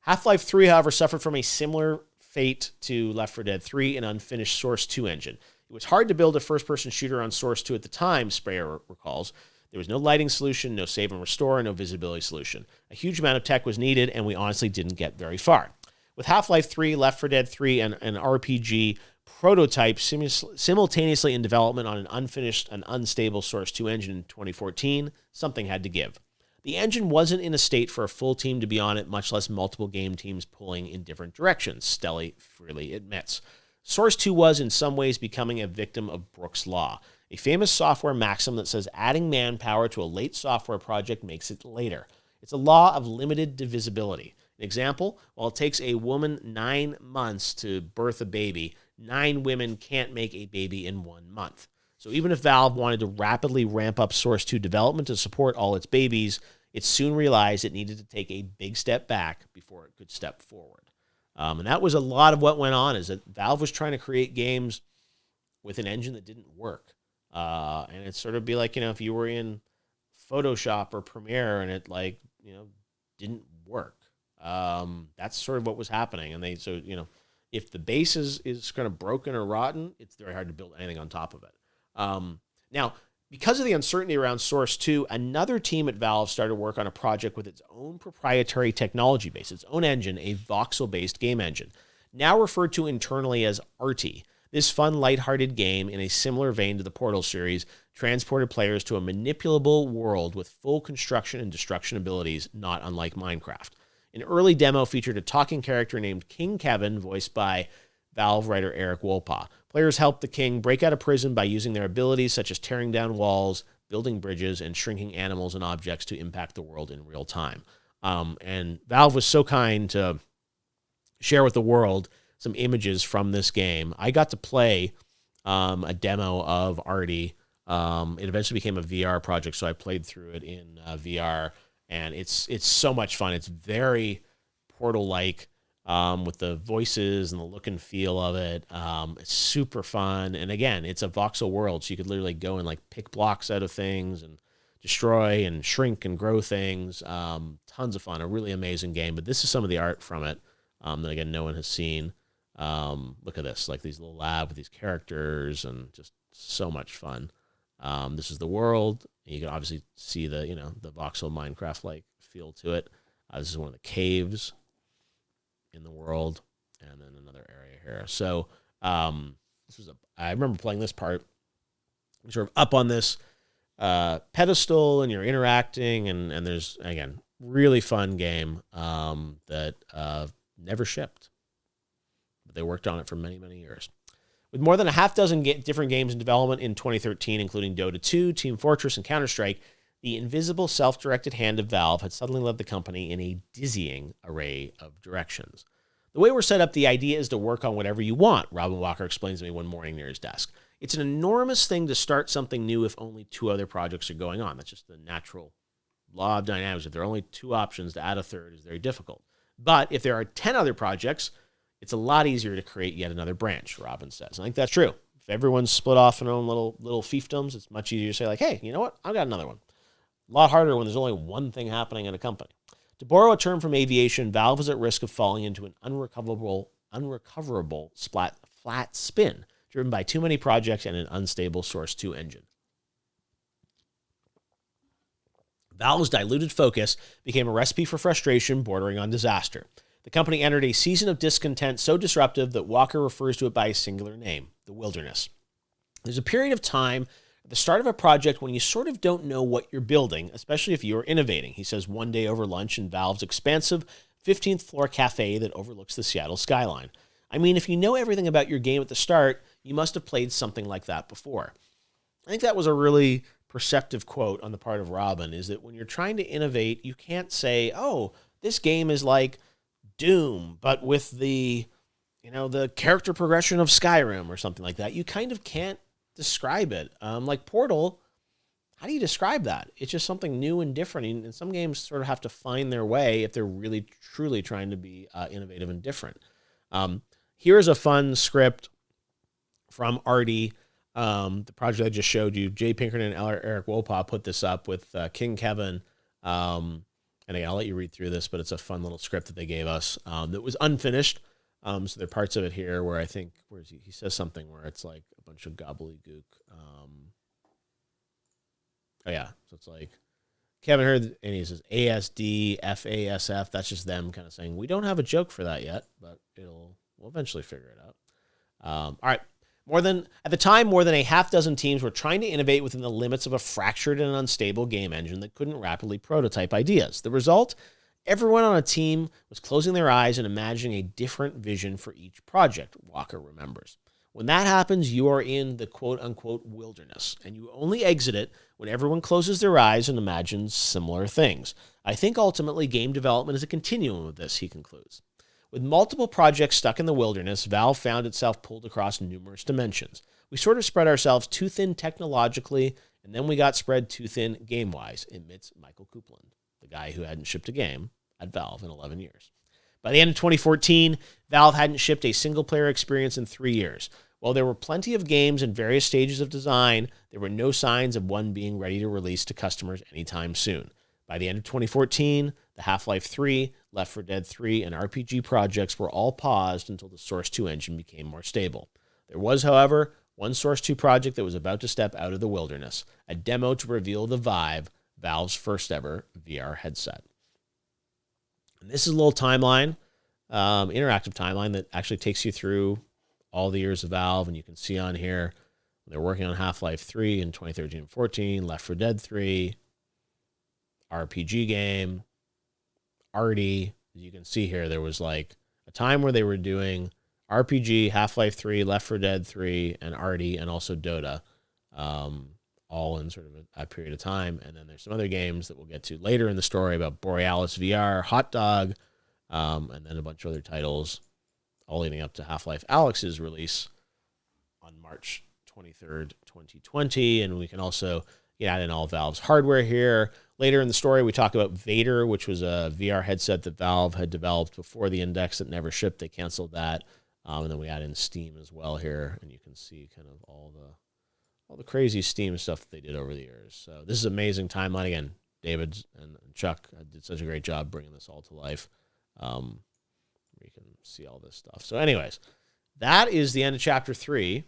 Speaker 1: Half-Life 3, however, suffered from a similar fate to Left 4 Dead 3, an unfinished Source 2 engine. It was hard to build a first-person shooter on Source 2 at the time, Speyer recalls. There was no lighting solution, no save and restore, no visibility solution. A huge amount of tech was needed, and we honestly didn't get very far. With Half-Life 3, Left 4 Dead 3, and an RPG prototype simultaneously in development on an unfinished and unstable Source 2 engine in 2014, something had to give. The engine wasn't in a state for a full team to be on it, much less multiple game teams pulling in different directions, Stelly freely admits. Source 2 was, in some ways, becoming a victim of Brooks' Law, a famous software maxim that says adding manpower to a late software project makes it later. It's a law of limited divisibility. An example, while it takes a woman 9 months to birth a baby, 9 women can't make a baby in 1 month. So even if Valve wanted to rapidly ramp up Source 2 development to support all its babies, it soon realized it needed to take a big step back before it could step forward. And that was a lot of what went on, is that Valve was trying to create games with an engine that didn't work. And it'd sort of be like, if you were in Photoshop or Premiere and it didn't work. That's sort of what was happening. And if the base is kind of broken or rotten, it's very hard to build anything on top of it. Now, because of the uncertainty around Source 2, another team at Valve started work on a project with its own proprietary technology base, its own engine, a voxel-based game engine, now referred to internally as Arty. This fun, lighthearted game, in a similar vein to the Portal series, transported players to a manipulable world with full construction and destruction abilities, not unlike Minecraft. An early demo featured a talking character named King Kevin, voiced by Valve writer Eric Wolpaw. Players helped the king break out of prison by using their abilities such as tearing down walls, building bridges, and shrinking animals and objects to impact the world in real time. And Valve was so kind to share with the world some images from this game. I got to play a demo of Arty. It eventually became a VR project, so I played through it in VR, and it's so much fun. It's very Portal-like. With the voices and the look and feel of it. It's super fun. And again, it's a voxel world, so you could literally go and pick blocks out of things and destroy and shrink and grow things. Tons of fun. A really amazing game. But this is some of the art from it that, again, no one has seen. Look at this, these little lab with these characters, and just so much fun. This is the world. You can obviously see the voxel Minecraft-like feel to it. This is one of the caves in the world, and then another area here. So I remember playing this part, sort of up on this pedestal, and you're interacting, and there's, again, really fun game that never shipped, but they worked on it for many, many years. With more than a half dozen different games in development in 2013, including Dota 2, Team Fortress, and Counter-Strike, the invisible self-directed hand of Valve had suddenly led the company in a dizzying array of directions. The way we're set up, the idea is to work on whatever you want, Robin Walker explains to me one morning near his desk. It's an enormous thing to start something new if only 2 other projects are going on. That's just the natural law of dynamics. If there are only 2 options, to add a third is very difficult. But if there are 10 other projects, it's a lot easier to create yet another branch, Robin says. I think that's true. If everyone's split off in their own little fiefdoms, it's much easier to say, hey, you know what? I've got another one. A lot harder when there's only one thing happening in a company. To borrow a term from aviation, Valve is at risk of falling into an unrecoverable flat spin, driven by too many projects and an unstable Source 2 engine. Valve's diluted focus became a recipe for frustration bordering on disaster. The company entered a season of discontent so disruptive that Walker refers to it by a singular name, the wilderness. There's a period of time at the start of a project when you sort of don't know what you're building, especially if you're innovating, he says one day over lunch in Valve's expansive 15th floor cafe that overlooks the Seattle skyline. I mean, if you know everything about your game at the start, you must have played something like that before. I think that was a really perceptive quote on the part of Robin, is that when you're trying to innovate, you can't say, oh, this game is like Doom, but with the character progression of Skyrim or something like that. You kind of can't describe it. Like Portal, how do you describe that? It's just something new and different, and some games sort of have to find their way if they're really, truly trying to be innovative and different. Here's a fun script from Arty, the project I just showed you. Jay Pinkerton and Eric Wolpaw put this up with King Kevin, and again, I'll let you read through this, but it's a fun little script that they gave us that was unfinished. So there are parts of it here where I think, he says something where it's like a bunch of gobbledygook. So it's like Kevin heard, and he says ASD, FASF. That's just them kind of saying, we don't have a joke for that yet, but we'll eventually figure it out. All right. At the time, more than a half dozen teams were trying to innovate within the limits of a fractured and unstable game engine that couldn't rapidly prototype ideas. The result? Everyone on a team was closing their eyes and imagining a different vision for each project, Walker remembers. When that happens, you are in the quote-unquote wilderness, and you only exit it when everyone closes their eyes and imagines similar things. I think ultimately game development is a continuum of this, he concludes. With multiple projects stuck in the wilderness, Valve found itself pulled across numerous dimensions. We sort of spread ourselves too thin technologically, and then we got spread too thin game-wise, admits Michael Coupland, the guy who hadn't shipped a game at Valve in 11 years. By the end of 2014, Valve hadn't shipped a single-player experience in 3 years. While there were plenty of games in various stages of design, there were no signs of one being ready to release to customers anytime soon. By the end of 2014, the Half-Life 3, Left 4 Dead 3, and RPG projects were all paused until the Source 2 engine became more stable. There was, however, one Source 2 project that was about to step out of the wilderness, a demo to reveal the Vive, Valve's first ever VR headset. And this is a little timeline, interactive timeline that actually takes you through all the years of Valve, and you can see on here they're working on Half-Life 3 in 2013 and 14, Left 4 Dead 3, RPG game, Arty. As you can see here, there was like a time where they were doing RPG, Half-Life 3, Left 4 Dead 3, and Arty, and also Dota, all in sort of a period of time. And then there's some other games that we'll get to later in the story about Borealis VR, Hot Dog, and then a bunch of other titles, all leading up to Half-Life Alyx's release on March 23rd, 2020. And we can also add in all Valve's hardware here. Later in the story, we talk about Vader, which was a VR headset that Valve had developed before the Index that never shipped. They canceled that. And then we add in Steam as well here, and you can see kind of all the crazy Steam stuff that they did over the years. So this is an amazing timeline. Again, David and Chuck did such a great job bringing this all to life. You can see all this stuff. So anyways, that is the end of chapter 3.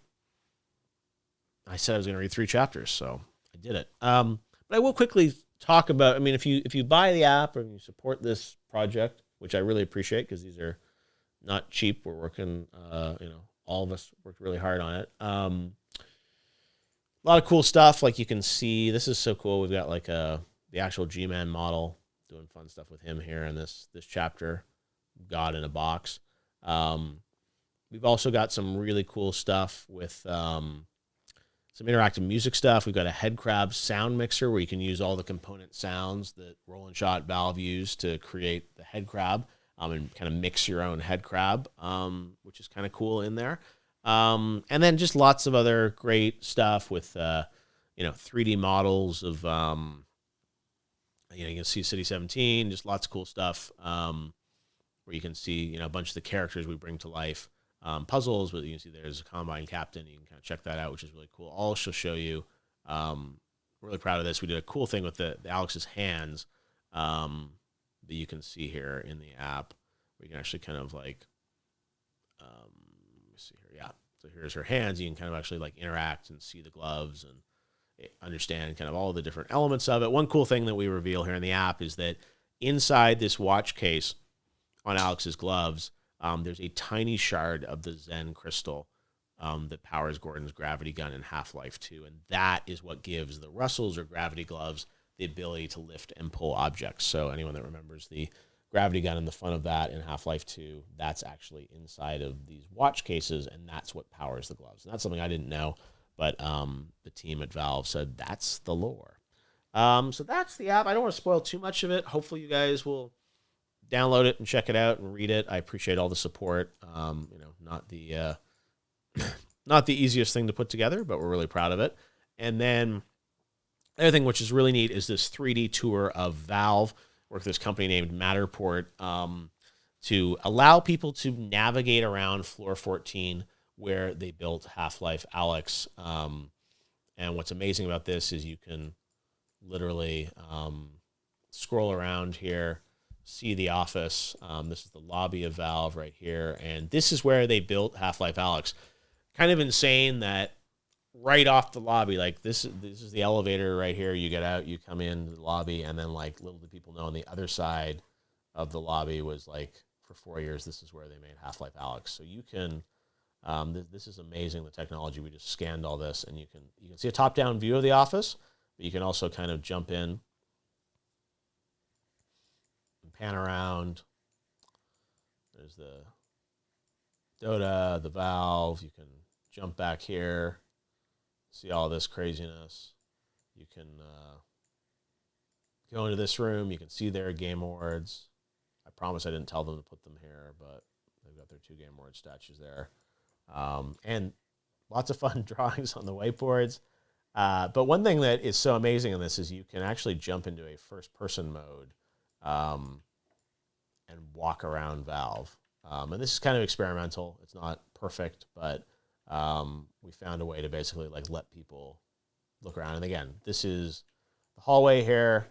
Speaker 1: I said I was going to read 3 chapters, so I did it. But I will quickly talk about, I mean, if you buy the app and you support this project, which I really appreciate because these are not cheap. We're working, all of us worked really hard on it. A lot of cool stuff. Like you can see, this is so cool. We've got like the actual G-Man model, doing fun stuff with him here in this chapter, God in a Box. We've also got some really cool stuff with some interactive music stuff. We've got a Headcrab sound mixer where you can use all the component sounds that Roll and Shot Valve used to create the Headcrab, and kind of mix your own Headcrab, which is kind of cool in there. And then just lots of other great stuff with, 3D models of, you can see City 17, just lots of cool stuff, where you can see, a bunch of the characters we bring to life. Puzzles, but you can see there's a Combine Captain. You can kind of check that out, which is really cool. I'll also show you. Really proud of this. We did a cool thing with the Alyx's hands that you can see here in the app. We can actually kind of like, let me see here. Yeah. So here's her hands. You can kind of actually like interact and see the gloves and understand kind of all the different elements of it. One cool thing that we reveal here in the app is that inside this watch case on Alyx's gloves, there's a tiny shard of the Zen crystal that powers Gordon's gravity gun in Half-Life 2, and that is what gives the Russells or gravity gloves the ability to lift and pull objects. So anyone that remembers the gravity gun and the fun of that in Half-Life 2, that's actually inside of these watch cases, and that's what powers the gloves. And that's something I didn't know, but the team at Valve said that's the lore. So that's the app. I don't want to spoil too much of it. Hopefully you guys will download it and check it out and read it. I appreciate all the support. Not the not the easiest thing to put together, but we're really proud of it. And then the other thing which is really neat is this 3D tour of Valve, work with this company named Matterport, to allow people to navigate around Floor 14 where they built Half-Life Alyx. And what's amazing about this is you can literally scroll around here, see the office. This is the lobby of Valve right here. And this is where they built Half-Life Alyx. Kind of insane that right off the lobby, like this is the elevator right here. You get out, you come in the lobby, and then like little do people know on the other side of the lobby was like for 4 years, this is where they made Half-Life Alyx. So you can This is amazing, the technology. We just scanned all this, and you can see a top-down view of the office, but you can also kind of jump in and pan around. There's the Dota, the Valve. You can jump back here, see all this craziness. You can go into this room. You can see their Game Awards. I promise I didn't tell them to put them here, but they've got their 2 Game Award statues there. And lots of fun drawings on the whiteboards. But one thing that is so amazing in this is you can actually jump into a first-person mode and walk around Valve. And this is kind of experimental. It's not perfect, but we found a way to basically like let people look around. And again, this is the hallway here.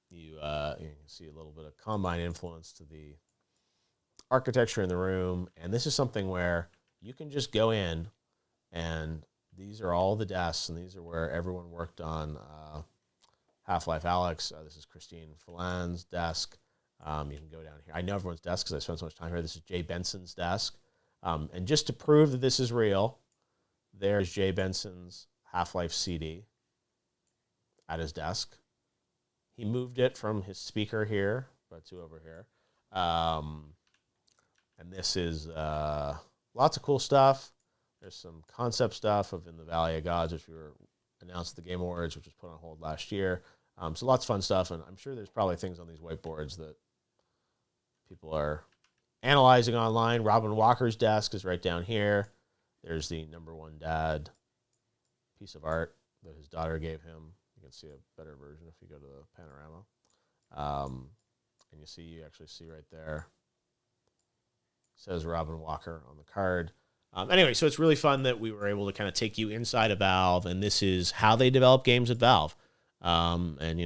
Speaker 1: You can see a little bit of Combine influence to the architecture in the room. And this is something where you can just go in, and these are all the desks, and these are where everyone worked on Half-Life Alyx. This is Christine Fallan's desk. You can go down here. I know everyone's desk because I spent so much time here. This is Jay Benson's desk. And just to prove that this is real, there's Jay Benson's Half-Life CD at his desk. He moved it from his speaker here, but to over here. And this is lots of cool stuff. There's some concept stuff of In the Valley of Gods, which we were announced at the Game Awards, which was put on hold last year. So lots of fun stuff, and I'm sure there's probably things on these whiteboards that people are analyzing online. Robin Walker's desk is right down here. There's the number one dad piece of art that his daughter gave him. You can see a better version if you go to the panorama. And you actually see right there, it says Robin Walker on the card. Anyway, so it's really fun that we were able to kind of take you inside of Valve, and this is how they develop games at Valve. And, if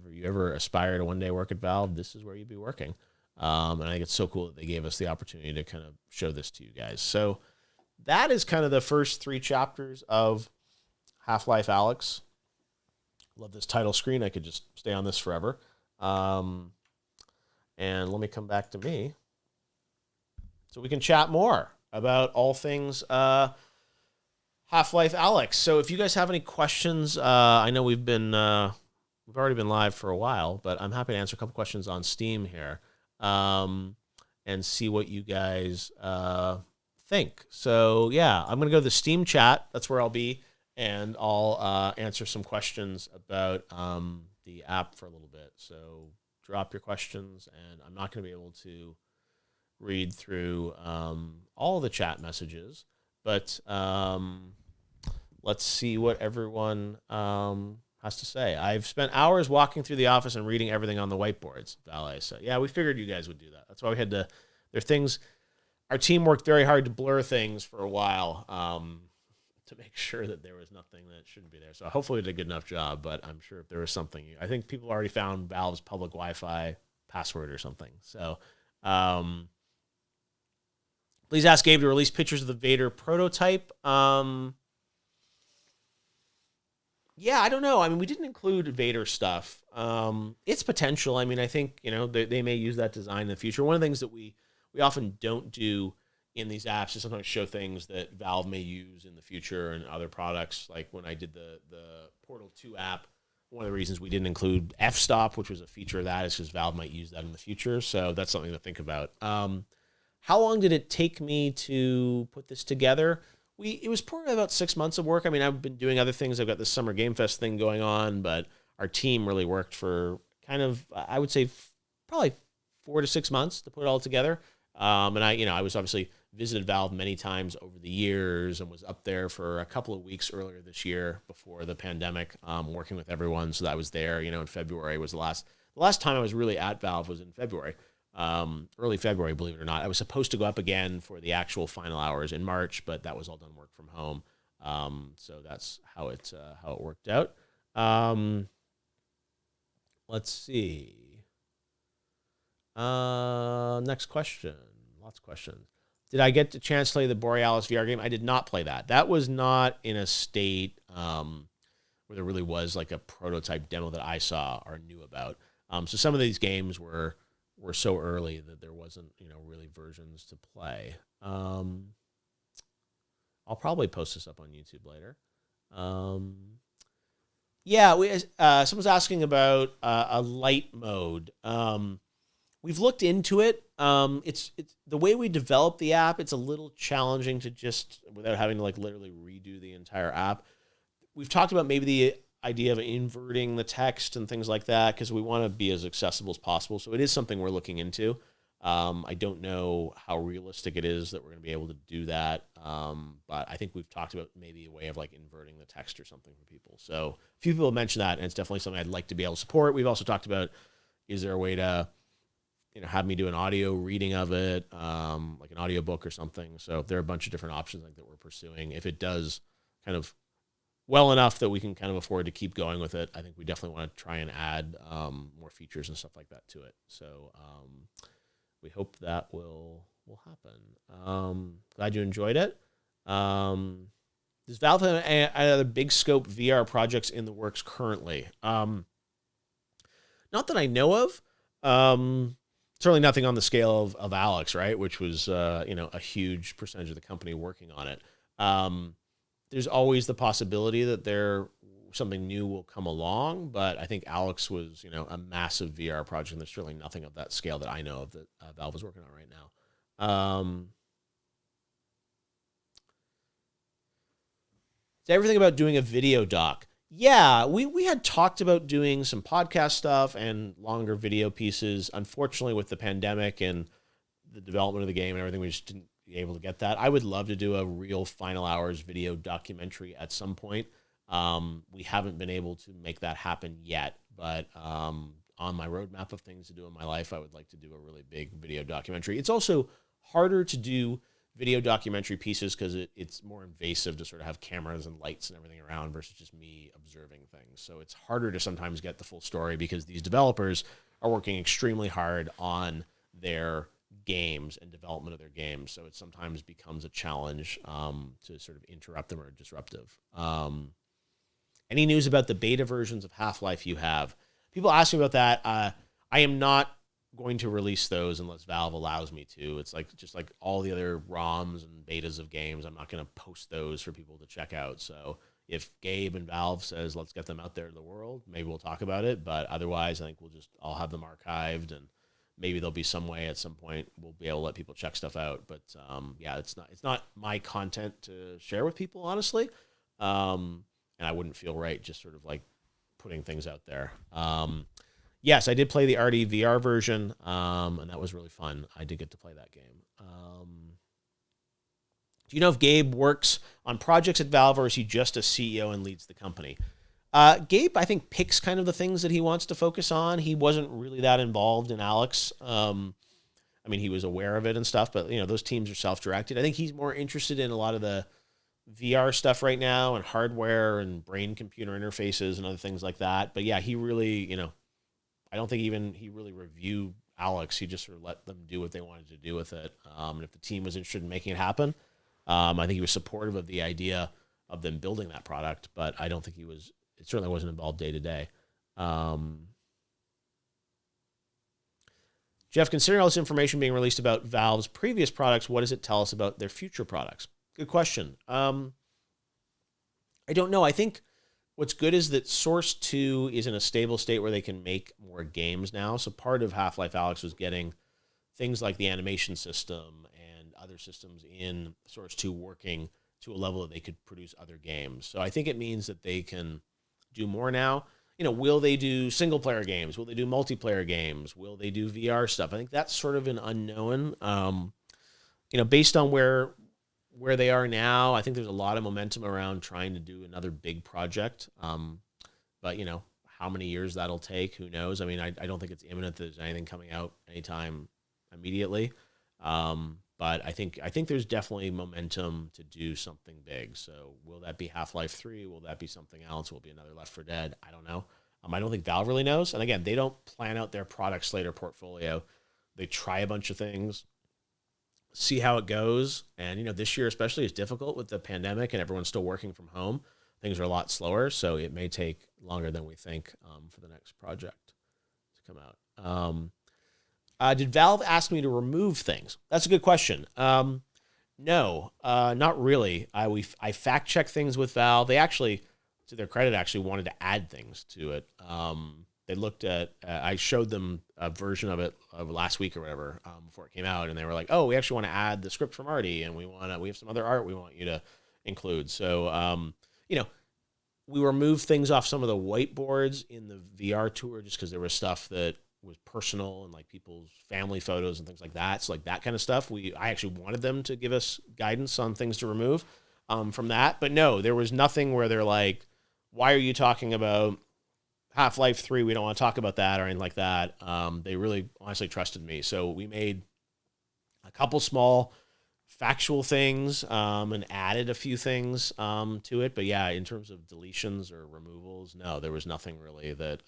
Speaker 1: you ever aspire to one day work at Valve, this is where you'd be working. And I think it's so cool that they gave us the opportunity to kind of show this to you guys. So that is kind of the first 3 chapters of Half-Life Alyx. Love this title screen. I could just stay on this forever. And let me come back to me so we can chat more about all things Half-Life Alyx. So if you guys have any questions, I know we've already been live for a while, but I'm happy to answer a couple questions on Steam here and see what you guys think. So yeah, I'm going to go to the Steam chat. That's where I'll be, and I'll answer some questions about the app for a little bit. So drop your questions, and I'm not going to be able to read through all the chat messages, but let's see what everyone has to say. I've spent hours walking through the office and reading everything on the whiteboards, Valet said. Yeah, we figured you guys would do that. That's why we had to, there are things, our team worked very hard to blur things for a while to make sure that there was nothing that shouldn't be there. So hopefully we did a good enough job, but I'm sure if there was something, I think people already found Valve's public Wi-Fi password or something. So please ask Gabe to release pictures of the Vader prototype. Yeah, I don't know. I mean, we didn't include Vader stuff. It's potential. I mean, I think, they may use that design in the future. One of the things that we often don't do in these apps is sometimes show things that Valve may use in the future and other products. Like when I did the Portal 2 app, one of the reasons we didn't include f-stop, which was a feature of that, is because Valve might use that in the future. So that's something to think about. How long did it take me to put this together? It was probably about 6 months of work. I mean, I've been doing other things. I've got this Summer Game Fest thing going on, but our team really worked for kind of, I would say, probably 4 to 6 months to put it all together. And I was obviously visited Valve many times over the years and was up there for a couple of weeks earlier this year before the pandemic, working with everyone. So that I was there, in February was the last time I was really at Valve was in February. Early February, believe it or not. I was supposed to go up again for the actual final hours in March, but that was all done work from home. So that's how it worked out. Let's see. Next question. Lots of questions. Did I get the chance to play the Borealis VR game? I did not play that. That was not in a state where there really was like a prototype demo that I saw or knew about. So some of these games were were so early that there wasn't, really versions to play. I'll probably post this up on YouTube later. Someone's asking about a light mode. We've looked into it. It's the way we develop the app. It's a little challenging to just without having to literally redo the entire app. We've talked about maybe the idea of inverting the text and things like that because we want to be as accessible as possible. So it is something we're looking into. I don't know how realistic it is that we're going to be able to do that. But I think we've talked about maybe a way of inverting the text or something for people. So a few people have mentioned that, and it's definitely something I'd like to be able to support. We've also talked about, is there a way to, have me do an audio reading of it, like an audiobook or something. So there are a bunch of different options that we're pursuing. If it does kind of well enough that we can kind of afford to keep going with it, I think we definitely want to try and add more features and stuff like that to it. So we hope that will happen. Glad you enjoyed it. Does Valve have any other big scope VR projects in the works currently? Not that I know of. Certainly nothing on the scale of Alyx, right? Which was, a huge percentage of the company working on it. There's always the possibility that something new will come along, but I think Alyx was, a massive VR project, and there's certainly nothing of that scale that I know of that Valve is working on right now. Is everything about doing a video doc? Yeah, we had talked about doing some podcast stuff and longer video pieces. Unfortunately, with the pandemic and the development of the game and everything, we just didn't be able to get that. I would love to do a real final hours video documentary at some point. We haven't been able to make that happen yet, but on my roadmap of things to do in my life, I would like to do a really big video documentary. It's also harder to do video documentary pieces because it's more invasive to sort of have cameras and lights and everything around versus just me observing things. So it's harder to sometimes get the full story because these developers are working extremely hard on their games and development of their games. So it sometimes becomes a challenge to sort of interrupt them or disruptive. Any news about the beta versions of Half-Life you have? People ask me about that. I am not going to release those unless Valve allows me to. It's just like all the other ROMs and betas of games. I'm not going to post those for people to check out. So if Gabe and Valve says, let's get them out there to the world, maybe we'll talk about it. But otherwise, I think I'll have them archived, and maybe there'll be some way at some point we'll be able to let people check stuff out. But it's not my content to share with people, honestly. And I wouldn't feel right just sort of putting things out there. Yes, I did play the RD VR version, and that was really fun. I did get to play that game. Do you know if Gabe works on projects at Valve, or is he just a CEO and leads the company? Gabe, I think, picks kind of the things that he wants to focus on. He wasn't really that involved in Alyx. He was aware of it and stuff, but those teams are self-directed. I think he's more interested in a lot of the VR stuff right now and hardware and brain-computer interfaces and other things like that. But yeah, he really, I don't think even he really reviewed Alyx. He just sort of let them do what they wanted to do with it. And if the team was interested in making it happen, I think he was supportive of the idea of them building that product, but I don't think it certainly wasn't involved day to day. Geoff, considering all this information being released about Valve's previous products, what does it tell us about their future products? Good question. I don't know. I think what's good is that Source 2 is in a stable state where they can make more games now. So part of Half-Life Alyx was getting things like the animation system and other systems in Source 2 working to a level that they could produce other games. So I think it means that they can do more now. Will they do single-player games? Will they do multiplayer games? Will they do VR stuff? I think that's sort of an unknown. Based on where they are now, I think there's a lot of momentum around trying to do another big project. But how many years that'll take, who knows? I don't think it's imminent that there's anything coming out anytime immediately. But I think there's definitely momentum to do something big. So will that be Half-Life 3? Will that be something else? Will it be another Left 4 Dead? I don't know. I don't think Valve really knows. And again, they don't plan out their product slate or portfolio. They try a bunch of things, see how it goes. And, this year especially is difficult with the pandemic and everyone's still working from home. Things are a lot slower, so it may take longer than we think for the next project to come out. Did Valve ask me to remove things? That's a good question. No, not really. I fact checked things with Valve. They actually, to their credit, actually wanted to add things to it. They looked at, I showed them a version of it last week or whatever, before it came out, and they were like, "Oh, we actually want to add the script from Artie, and we have some other art we want you to include." So, we removed things off some of the whiteboards in the VR tour just because there was stuff that was personal and like people's family photos and things like that. So like that kind of stuff, I actually wanted them to give us guidance on things to remove from that. But no, there was nothing where they're like, "Why are you talking about Half-Life 3? We don't want to talk about that," or anything like that. They really honestly trusted me. So we made a couple small factual things and added a few things to it. But yeah, in terms of deletions or removals, no, there was nothing really that,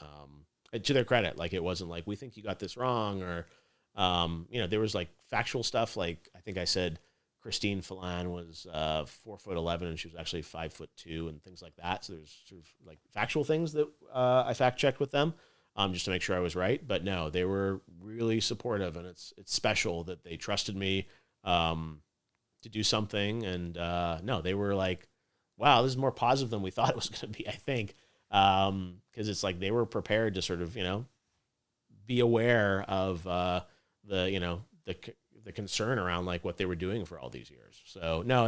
Speaker 1: to their credit, like it wasn't like, "We think you got this wrong," or, there was like factual stuff. Like I think I said Christine Falan was 4'11" and she was actually 5'2" and things like that. So there's sort of like factual things that I fact checked with them just to make sure I was right. But no, they were really supportive, and it's special that they trusted me to do something. And no, they were like, "Wow, this is more positive than we thought it was going to be," I think. Because it's like they were prepared to sort of, be aware of the concern around like what they were doing for all these years. So no,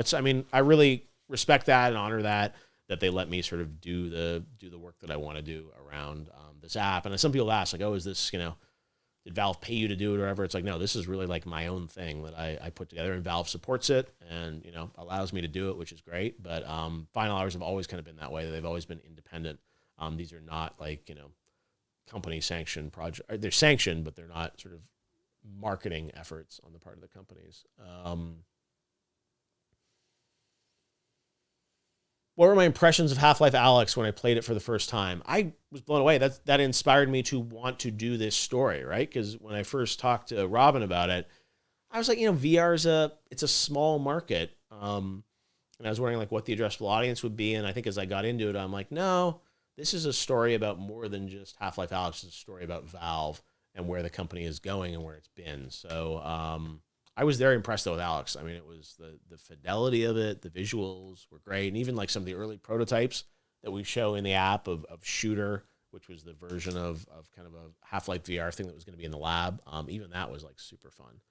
Speaker 1: I really respect that and honor that they let me sort of do the work that I want to do around this app. And some people ask like, "Oh, is this, did Valve pay you to do it or whatever?" It's like, no, this is really like my own thing that I put together, and Valve supports it and, allows me to do it, which is great. But Final Hours have always kind of been that way. They've always been independent. These are not like, company sanctioned project. They're sanctioned, but they're not sort of marketing efforts on the part of the companies. What were my impressions of Half-Life Alyx when I played it for the first time? I was blown away. That inspired me to want to do this story, right? Because when I first talked to Robin about it, I was like, VR it's a small market. And I was wondering like what the addressable audience would be. And I think as I got into it, I'm like, no, this is a story about more than just Half-Life Alyx. It's a story about Valve and where the company is going and where it's been. So I was very impressed though with Alyx. I mean, it was the fidelity of it, the visuals were great, and even like some of the early prototypes that we show in the app of Shooter, which was the version of kind of a Half-Life VR thing that was going to be in the lab. Even that was like super fun.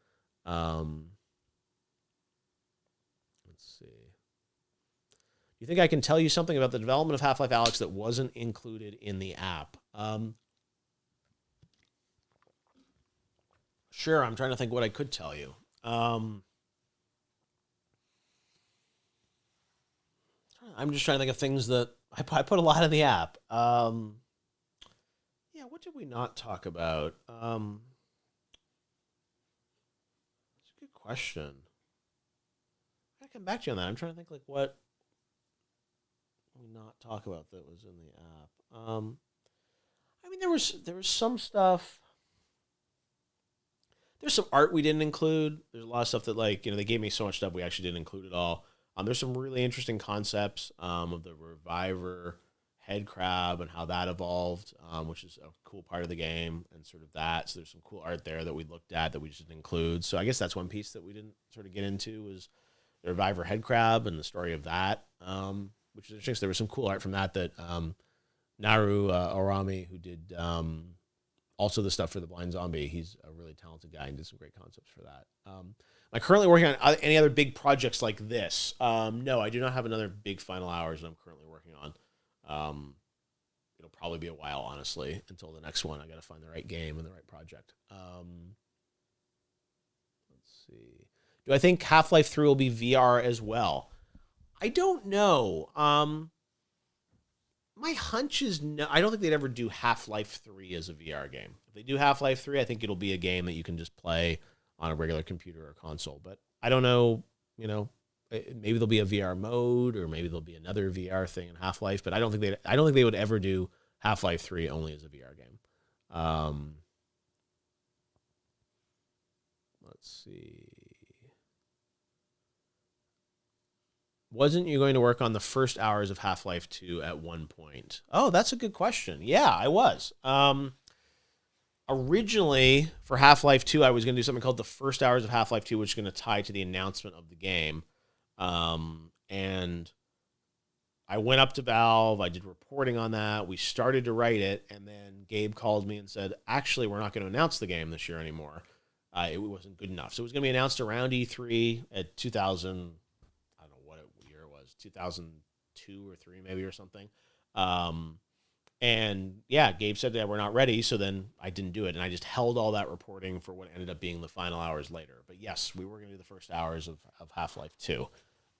Speaker 1: Let's see. Do you think I can tell you something about the development of Half-Life Alyx that wasn't included in the app? Sure, I'm trying to think what I could tell you. I'm just trying to think of things that I put a lot in the app. Yeah, what did we not talk about? That's a good question. I gotta come back to you on that. I'm trying to think like what we not talk about that was in the app. I mean, there was some stuff. There's some art we didn't include. There's a lot of stuff that like, they gave me so much stuff we actually didn't include it all. There's some really interesting concepts of the Reviver head crab and how that evolved, which is a cool part of the game and sort of that. So there's some cool art there that we looked at that we just didn't include. So I guess that's one piece that we didn't sort of get into was the Reviver head crab and the story of that, which is interesting. So there was some cool art from that Naru Arami, who did also the stuff for the Blind Zombie. He's a really talented guy and did some great concepts for that. Am I currently working on any other big projects like this? No, I do not have another big Final Hours that I'm currently working on. It'll probably be a while, honestly, until the next one. I got to find the right game and the right project. Let's see. Do I think Half-Life 3 will be VR as well? I don't know. My hunch is no. I don't think they'd ever do Half-Life 3 as a VR game. If they do Half-Life 3, I think it'll be a game that you can just play on a regular computer or console. But I don't know, maybe there'll be a VR mode, or maybe there'll be another VR thing in Half-Life. But I don't think they would ever do Half-Life 3 only as a VR game. Let's see. Wasn't you going to work on the first hours of Half-Life 2 at one point? Oh, that's a good question. Yeah, I was. Originally, for Half-Life 2, I was going to do something called the first hours of Half-Life 2, which is going to tie to the announcement of the game. And I went up to Valve. I did reporting on that. We started to write it, and then Gabe called me and said, actually, we're not going to announce the game this year anymore. It wasn't good enough. So it was going to be announced around E3 at 2000, I don't know what year it was, 2002 or 3 maybe or something. And yeah, Gabe said that we're not ready, so then I didn't do it, and I just held all that reporting for what ended up being the final hours later. But yes, we were going to do the first hours of Half-Life 2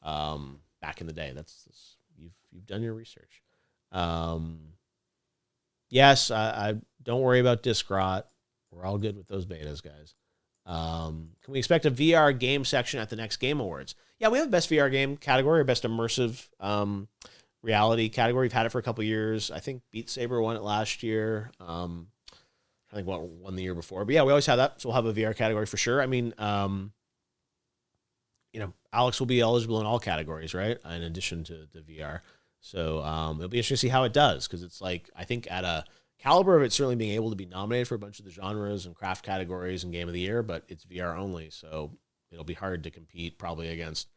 Speaker 1: back in the day. That's you've done your research. Yes, I don't worry about disc rot. We're all good with those betas, guys. Can we expect a VR game section at the next Game Awards? Yeah, we have a best VR game category, or best immersive reality category. We've had it for a couple years. I think Beat Saber won it last year. I think what won the year before. But yeah, we always have that. So we'll have a VR category for sure. I mean, Alyx will be eligible in all categories, right? In addition to the VR. So it'll be interesting to see how it does, because it's like, I think at a caliber of it certainly being able to be nominated for a bunch of the genres and craft categories and Game of the Year, but it's VR only. So it'll be hard to compete probably against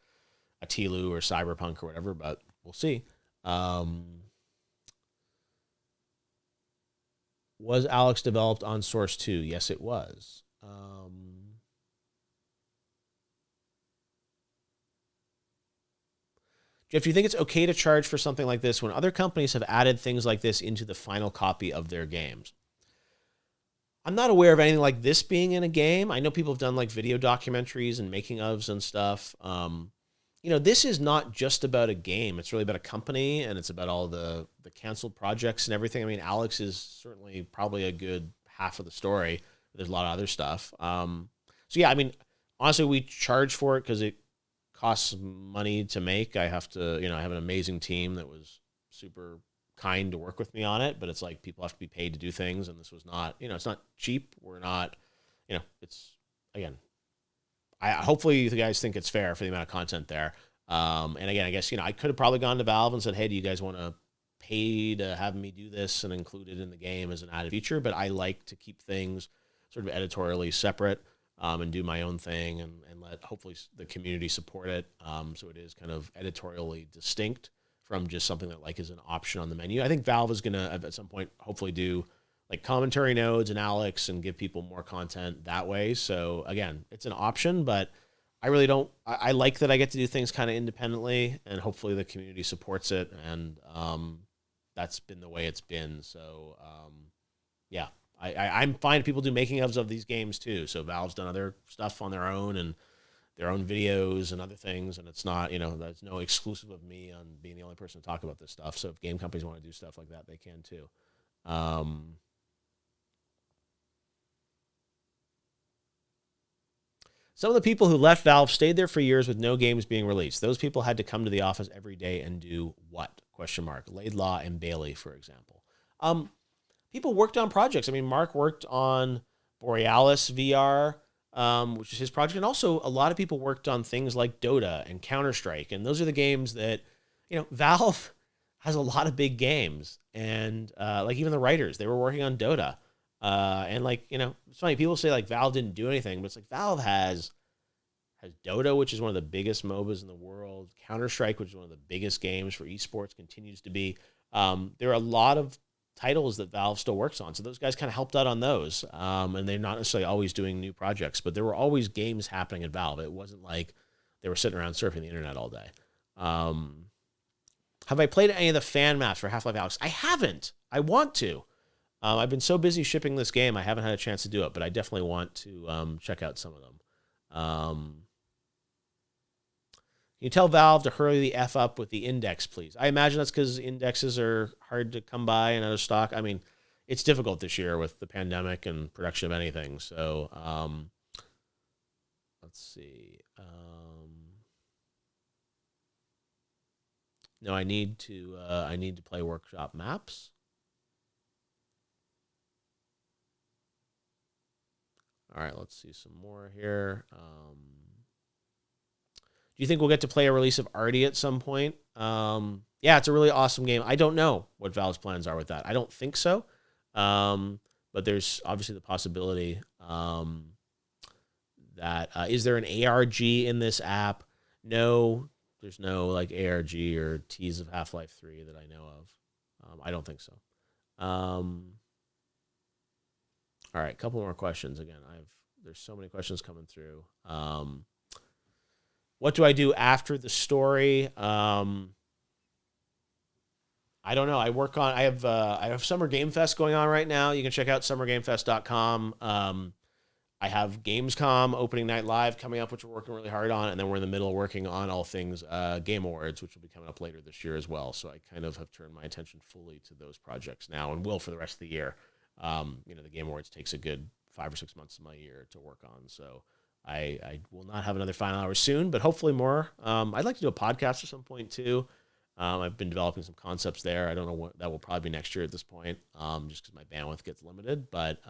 Speaker 1: a TLU or Cyberpunk or whatever, but we'll see. Was Alyx developed on Source 2? Yes, it was. Jeff, do you think it's okay to charge for something like this when other companies have added things like this into the final copy of their games? I'm not aware of anything like this being in a game. I know people have done like video documentaries and making ofs and stuff. This is not just about a game. It's really about a company, and it's about all the canceled projects and everything. I mean, Alyx is certainly probably a good half of the story. There's a lot of other stuff. So yeah, I mean, honestly, we charge for it because it costs money to make. I have to, I have an amazing team that was super kind to work with me on it, but it's like people have to be paid to do things, and this was not, it's not cheap. We're not, it's, again, hopefully you guys think it's fair for the amount of content there. And again, I guess, I could have probably gone to Valve and said, hey, do you guys want to pay to have me do this and include it in the game as an added feature? But I like to keep things sort of editorially separate, and do my own thing and let hopefully the community support it. So it is kind of editorially distinct from just something that like is an option on the menu. I think Valve is going to at some point hopefully do like commentary nodes and Alyx and give people more content that way. So again, it's an option, but I really don't, I like that I get to do things kind of independently, and hopefully the community supports it. And that's been the way it's been. So yeah, I'm fine if people do making ofs of these games too. So Valve's done other stuff on their own and their own videos and other things. And it's not, there's no exclusive of me on being the only person to talk about this stuff. So if game companies want to do stuff like that, they can too. Some of the people who left Valve stayed there for years with no games being released. Those people had to come to the office every day and do what? ? Laidlaw and Bailey, for example. People worked on projects. I mean, Mark worked on Borealis VR, which is his project. And also a lot of people worked on things like Dota and Counter-Strike. And those are the games that, Valve has a lot of big games. And like even the writers, they were working on Dota. And like, it's funny, people say like Valve didn't do anything, but it's like Valve has Dota, which is one of the biggest MOBAs in the world. Counter-Strike, which is one of the biggest games for esports, continues to be. There are a lot of titles that Valve still works on. So those guys kind of helped out on those. And they're not necessarily always doing new projects, but there were always games happening at Valve. It wasn't like they were sitting around surfing the internet all day. Have I played any of the fan maps for Half-Life Alyx? I haven't. I want to. I've been so busy shipping this game, I haven't had a chance to do it, but I definitely want to check out some of them. Can you tell Valve to hurry the F up with the index, please? I imagine that's because indexes are hard to come by and out of stock. I mean, it's difficult this year with the pandemic and production of anything. So let's see. No, I need to play workshop maps. All right, let's see some more here. Do you think we'll get to play a release of Arty at some point? Yeah, it's a really awesome game. I don't know what Valve's plans are with that. I don't think so. but there's obviously the possibility that is there an ARG in this app? No, there's no like ARG or tease of Half-Life 3 that I know of. I don't think so. All right, a couple more questions. Again, there's so many questions coming through. What do I do after the story? I don't know. I have Summer Game Fest going on right now. You can check out summergamefest.com. I have Gamescom opening night live coming up, which we're working really hard on, and then we're in the middle of working on all things Game Awards, which will be coming up later this year as well. So I kind of have turned my attention fully to those projects now, and will for the rest of the year. The Game Awards takes a good 5 or 6 months of my year to work on, so I will not have another final hour soon, but hopefully more. I'd like to do a podcast at some point too. I've been developing some concepts there. I don't know what that will probably be next year at this point, just because my bandwidth gets limited. But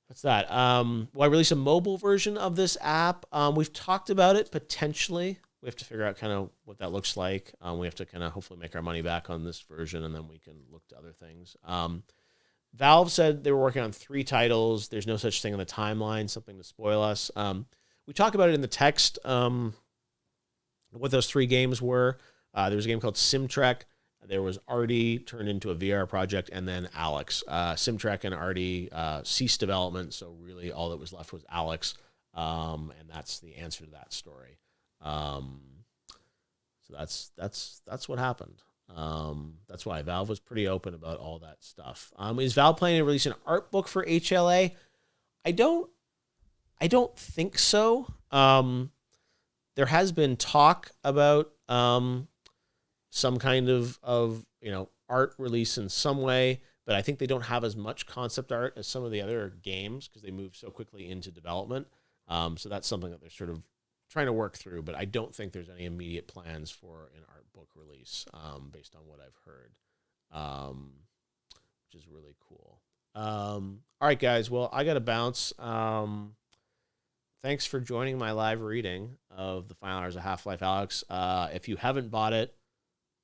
Speaker 1: what's that? Will I release a mobile version of this app? We've talked about it potentially. We have to figure out kind of what that looks like. We have to kind of hopefully make our money back on this version, and then we can look to other things. Valve said they were working on 3 titles. There's no such thing in the timeline, something to spoil us. We talk about it in the text, what those 3 games were. There was a game called SimTrek. There was Arty turned into a VR project, and then Alyx. SimTrek and Arty ceased development, so really all that was left was Alyx, and that's the answer to that story. So that's what happened. That's why Valve was pretty open about all that stuff. Is Valve planning to release an art book for HLA? I don't think so. There has been talk about some kind of art release in some way, but I think they don't have as much concept art as some of the other games because they move so quickly into development. So that's something that they're sort of trying to work through, but I don't think there's any immediate plans for an art book release based on what I've heard, which is really cool. All right, guys. Well, I got to bounce. Thanks for joining my live reading of the Final Hours of Half-Life Alyx. If you haven't bought it,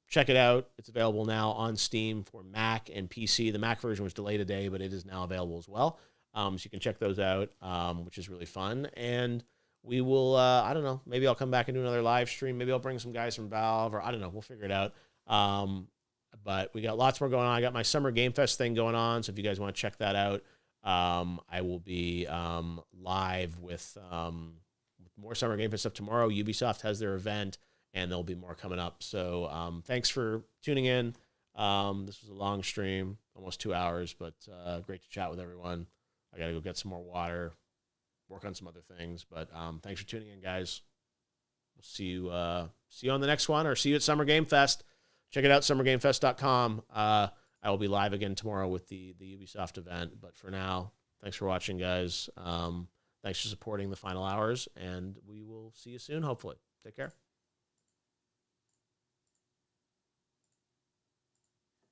Speaker 1: check it out. It's available now on Steam for Mac and PC. The Mac version was delayed a day, but it is now available as well. So you can check those out, which is really fun. And we will, I don't know, maybe I'll come back and do another live stream. Maybe I'll bring some guys from Valve, or I don't know. We'll figure it out. But we got lots more going on. I got my Summer Game Fest thing going on, so if you guys want to check that out, I will be live with more Summer Game Fest stuff tomorrow. Ubisoft has their event, and there'll be more coming up. So thanks for tuning in. This was a long stream, almost 2 hours, but great to chat with everyone. I got to go get some more water, work on some other things. But thanks for tuning in, guys. We'll see you on the next one, or see you at Summer Game Fest. Check it out, summergamefest.com. I will be live again tomorrow with the Ubisoft event. But for now, thanks for watching, guys. Thanks for supporting the Final Hours, and we will see you soon, hopefully. Take care.